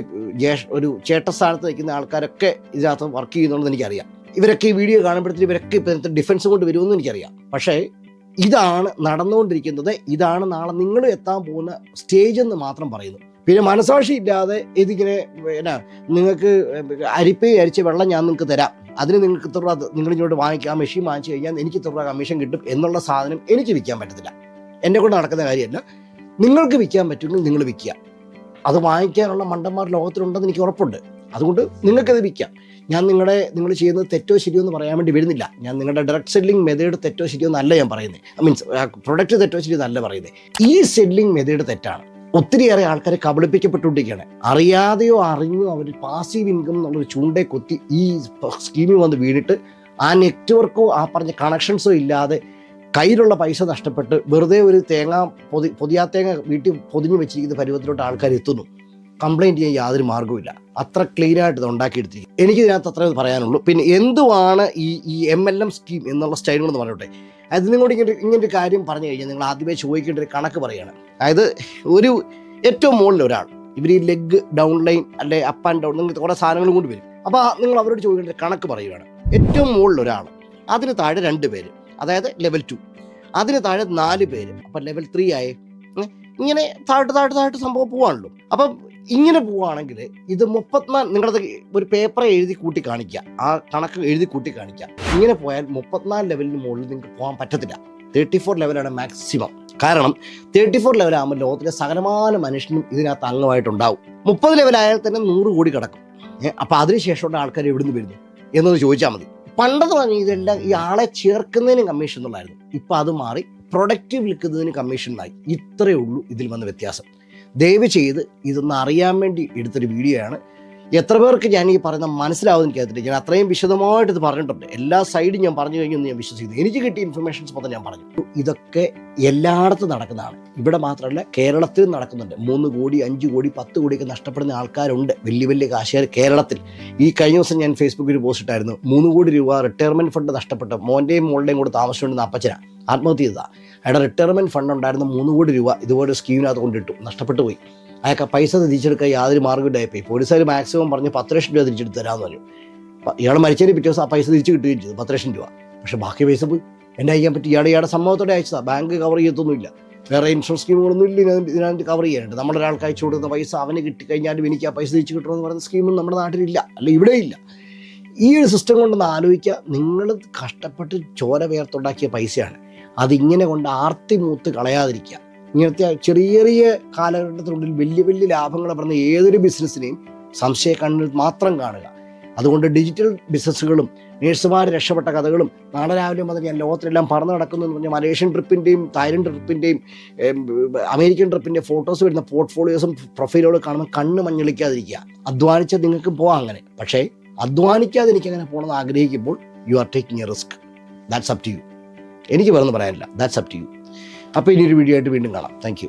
ഒരു ചേട്ടസ്ഥാനത്ത് നിൽക്കുന്ന ആൾക്കാരൊക്കെ ഇതിനകത്ത് വർക്ക് ചെയ്യുന്നുണ്ടെന്ന് എനിക്കറിയാം. ഇവരൊക്കെ ഈ വീഡിയോ കാണുമ്പോഴത്തേക്ക് ഇവരൊക്കെ ഇപ്പോഴത്തെ ഡിഫൻസ് കൊണ്ട് വരുമെന്ന് എനിക്കറിയാം. പക്ഷേ ഇതാണ് നടന്നുകൊണ്ടിരിക്കുന്നത്, ഇതാണ് നാളെ നിങ്ങൾ എത്താൻ പോകുന്ന സ്റ്റേജ് എന്ന് മാത്രം പറയുന്നു. പിന്നെ മനസാക്ഷി ഇല്ലാതെ ഇതിങ്ങനെ നിങ്ങൾക്ക് അരിപ്പേ അരിച്ച വെള്ളം ഞാൻ നിങ്ങൾക്ക് തരാം, അതിന് നിങ്ങൾക്ക് ഇത്ര രൂപ നിങ്ങളിങ്ങോട്ട് വാങ്ങിക്കാം, മെഷീൻ വാങ്ങിച്ചു കഴിഞ്ഞാൽ എനിക്ക് ഇത്ര രൂപ കമ്മീഷൻ കിട്ടും എന്നുള്ള സാധനം എനിക്ക് വിൽക്കാൻ പറ്റത്തില്ല. എന്നെ കൊണ്ട് നടക്കുന്ന കാര്യമല്ല. നിങ്ങൾക്ക് വിൽക്കാൻ പറ്റുമെങ്കിൽ നിങ്ങൾ വിൽക്കുക. അത് വാങ്ങിക്കാനുള്ള മണ്ടന്മാർ ലോകത്തിലുണ്ടെന്ന് എനിക്ക് ഉറപ്പുണ്ട്. അതുകൊണ്ട് നിങ്ങൾക്കത് വിൽക്കാം. ഞാൻ നിങ്ങൾ ചെയ്യുന്നത് തെറ്റോ ശരിയോ എന്ന് പറയാൻ വേണ്ടി വരുന്നില്ല. ഞാൻ നിങ്ങളുടെ ഡയറക്റ്റ് സെല്ലിംഗ് മെത്തേഡ് തെറ്റോ ശരിയോ എന്നല്ല ഞാൻ പറയുന്നത്. മീൻസ് പ്രൊഡക്റ്റ് തെറ്റോ ശരിയോ എന്നല്ല പറയുന്നത്. ഈ സെല്ലിംഗ് മെത്തേഡ് തെറ്റാണ്. ഒത്തിരിയേറെ ആൾക്കാരെ കബളിപ്പിക്കപ്പെട്ടുകൊണ്ടിരിക്കുകയാണ്. അറിയാതെയോ അറിഞ്ഞോ അവർ പാസീവ് ഇൻകം എന്നുള്ളൊരു ചൂണ്ടേ കൊത്തി ഈ സ്കീമിൽ വന്ന് വീണിട്ട് ആ നെറ്റ്വർക്കോ ആ പറഞ്ഞ കണക്ഷൻസോ ഇല്ലാതെ കയ്യിലുള്ള പൈസ നഷ്ടപ്പെട്ട് വെറുതെ ഒരു പൊതിയാത്തേങ്ങ വീട്ടിൽ പൊതിഞ്ഞു വെച്ചിരിക്കുന്ന പരുവത്തിലോട്ട് ആൾക്കാർ എത്തുന്നു. കംപ്ലയിൻറ്റ് ചെയ്യാൻ യാതൊരു മാർഗ്ഗവുമില്ല. അത്ര ക്ലീനായിട്ട് ഇത് ഉണ്ടാക്കിയെടുത്തിരിക്കും. എനിക്കിതിനകത്ത് അത്രേ പറയാനുള്ളൂ. പിന്നെ എന്തുവാണ് ഈ MLM സ്കീം എന്നുള്ള സ്റ്റൈലുകളെന്ന് പറഞ്ഞോട്ടെ. അത് നിങ്ങളോട് ഇങ്ങനൊരു കാര്യം പറഞ്ഞു കഴിഞ്ഞാൽ നിങ്ങൾ ആദ്യമേ ചോദിക്കേണ്ട ഒരു കണക്ക് പറയുകയാണ്. അതായത് ഒരു ഏറ്റവും മുകളിൽ ഒരാൾ ഇവർ ഈ ലെഗ് ഡൗൺ ലൈൻ അല്ലെ അപ്പ് ആൻഡ് ഡൗൺ നിങ്ങൾക്ക് കുറേ സാധനങ്ങളും കൊണ്ട് വരും. അപ്പോൾ നിങ്ങൾ അവരോട് ചോദിക്കേണ്ട ഒരു കണക്ക് പറയുകയാണ്. ഏറ്റവും മുകളിൽ ഒരാൾ, അതിന് താഴെ 2 പേര്, അതായത് ലെവൽ 2, അതിന് താഴെ 4 പേര്, അപ്പം ലെവൽ 3 ആയി. ഇങ്ങനെ താഴോട്ട് സംഭവം പോവാണല്ലോ. അപ്പം ഇങ്ങനെ പോവുകയാണെങ്കിൽ ഇത് 34 നിങ്ങളത് ഒരു പേപ്പറെ എഴുതി കൂട്ടി കാണിക്കുക, ആ കണക്ക് എഴുതി കൂട്ടി കാണിക്കുക. ഇങ്ങനെ പോയാൽ 34 ലെവലിന് മുകളിൽ നിങ്ങൾക്ക് പോകാൻ പറ്റത്തില്ല. 34 ലെവലാണ് മാക്സിമം. കാരണം 34 ലെവലാകുമ്പോൾ ലോകത്തിലെ സകലമാന മനുഷ്യനും ഇതിനകത്ത് അംഗമായിട്ടുണ്ടാവും. 30 ലെവലായാൽ തന്നെ 100 കോടി കിടക്കും. അപ്പോൾ അതിനുശേഷമുള്ള ആൾക്കാർ എവിടെ നിന്ന് വരുന്നു എന്നൊന്ന് ചോദിച്ചാൽ മതി. പണ്ടെന്ന് പറഞ്ഞാൽ ഇതെല്ലാം ഈ ആളെ ചേർക്കുന്നതിന് കമ്മീഷൻ എന്നുള്ളായിരുന്നു. ഇപ്പം അത് മാറി പ്രൊഡക്റ്റ് വിൽക്കുന്നതിന് കമ്മീഷനായി. ഇത്രയേ ഉള്ളൂ ഇതിൽ വന്ന വ്യത്യാസം. ദയവ് ചെയ്ത് ഇതൊന്ന് അറിയാൻ വേണ്ടി എടുത്തൊരു വീഡിയോ ആണ്. എത്ര പേർക്ക് ഞാൻ ഈ പറയുന്ന മനസ്സിലാവുമെന്ന് എനിക്കറിയത്തില്ല. ഞാൻ അത്രയും വിശദമായിട്ട് ഇത് പറഞ്ഞിട്ടുണ്ട്. എല്ലാ സൈഡും ഞാൻ പറഞ്ഞു കഴിഞ്ഞെന്ന് ഞാൻ വിശ്വസിക്കുന്നു. എനിക്ക് കിട്ടിയ ഇൻഫർമേഷൻസ് മൊത്തം ഞാൻ പറഞ്ഞു. ഇതൊക്കെ എല്ലായിടത്തും നടക്കുന്നതാണ്. ഇവിടെ മാത്രമല്ല, കേരളത്തിലും നടക്കുന്നുണ്ട്. 3 കോടി 5 കോടി 10 കോടിയൊക്കെ നഷ്ടപ്പെടുന്ന ആൾക്കാരുണ്ട്, വലിയ വലിയ കാശുകാർ കേരളത്തിൽ. ഈ കഴിഞ്ഞ ദിവസം ഞാൻ ഫേസ്ബുക്കിൽ പോസ്റ്റ് ഇട്ടായിരുന്നു. 3 കോടി രൂപ റിട്ടയർമെൻറ്റ് ഫണ്ട് നഷ്ടപ്പെട്ട മോൻ്റെയും മോളുടെയും കൂടെ താമസിച്ചുകൊണ്ടിരുന്ന അപ്പച്ചനാണ് ആത്മഹത്യ ചെയ്തതാണ്. അയാളുടെ റിട്ടയർമെൻറ്റ് ഫണ്ട് ഉണ്ടായിരുന്ന 3 കോടി രൂപ ഇതുപോലെ സ്കീമിനകത്ത് കൊണ്ടിട്ടു, നഷ്ടപ്പെട്ടു പോയി. അയാൾക്ക് പൈസ തിരിച്ചെടുക്കാൻ യാതൊരു മാർഗ്ഗമില്ലായിപ്പോയി. പോലീസുകാർ മാക്സിമം പറഞ്ഞ് 10 ലക്ഷം രൂപ തിരിച്ചെടുത്ത് തരാമെന്ന് പറഞ്ഞു. ഇയാൾ മരിച്ചതിന് പിറ്റേ ദിവസം ആ പൈസ തിരിച്ച് കിട്ടുകയും ചെയ്തു, 10 ലക്ഷം രൂപ. പക്ഷേ ബാക്കി പൈസ പോയി. എന്നെ അയക്കാൻ പറ്റി? ഇയാളുടെ സമ്മതത്തോടെ അയച്ചതാണ്. ബാങ്ക് കവർ ചെയ്യത്തൊന്നുമില്ല, വേറെ ഇൻഷുറൻസ് സ്കീമുകളൊന്നും ഇല്ല ഇതിനകത്ത് കവർ ചെയ്യാനുണ്ട്. നമ്മളൊരാൾക്ക് അയച്ചു കൊടുക്കുന്ന പൈസ അവന് കിട്ടിക്കഴിഞ്ഞാലും എനിക്ക് ആ പൈസ തിരിച്ച് കിട്ടണമെന്ന് പറയുന്ന സ്കീമൊന്നും നമ്മുടെ നാട്ടിലില്ല, അല്ല ഇവിടെ ഇല്ല. ഈ ഒരു സിസ്റ്റം കൊണ്ടൊന്ന് ആലോചിക്കുക. നിങ്ങൾ കഷ്ടപ്പെട്ട് ചോര വേർത്തുണ്ടാക്കിയ പൈസയാണ്. അതിങ്ങനെ കൊണ്ട് ആർത്തി മൂത്ത് കളയാതിരിക്കുക. ഇങ്ങനത്തെ ചെറിയ ചെറിയ കാലഘട്ടത്തിനുള്ളിൽ വലിയ വലിയ ലാഭങ്ങൾ പറഞ്ഞ ഏതൊരു ബിസിനസ്സിനെയും സംശയ കണ്ണിൽ മാത്രം കാണുക. അതുകൊണ്ട് ഡിജിറ്റൽ ബിസിനസ്സുകളും നേഴ്സുമാർ രക്ഷപ്പെട്ട കഥകളും നാളെ രാവിലെ മുതൽ ഞാൻ ലോകത്തിലെല്ലാം പറന്ന് നടക്കുന്നു എന്ന് പറഞ്ഞാൽ മലേഷ്യൻ ട്രിപ്പിൻ്റെയും തായ്ലൻഡ് ട്രിപ്പിൻ്റെയും അമേരിക്കൻ ട്രിപ്പിൻ്റെ ഫോട്ടോസ് വരുന്ന പോർട്ട്ഫോളിയോസും പ്രൊഫൈലുകളും കാണുമ്പോൾ കണ്ണ് മഞ്ഞളിക്കാതിരിക്കുക. അധ്വാനിച്ചാൽ നിങ്ങൾക്ക് പോകാം അങ്ങനെ. പക്ഷേ അധ്വാനിക്കാതെ എനിക്കങ്ങനെ പോകണമെന്ന് ആഗ്രഹിക്കുമ്പോൾ you are taking a risk. That's up to you. എനിക്ക് വേണമെന്ന് പറയാനില്ല. That's up to you. അപ്പോൾ ഇനിയൊരു വീഡിയോ ആയിട്ട് വീണ്ടും കാണാം. Thank U.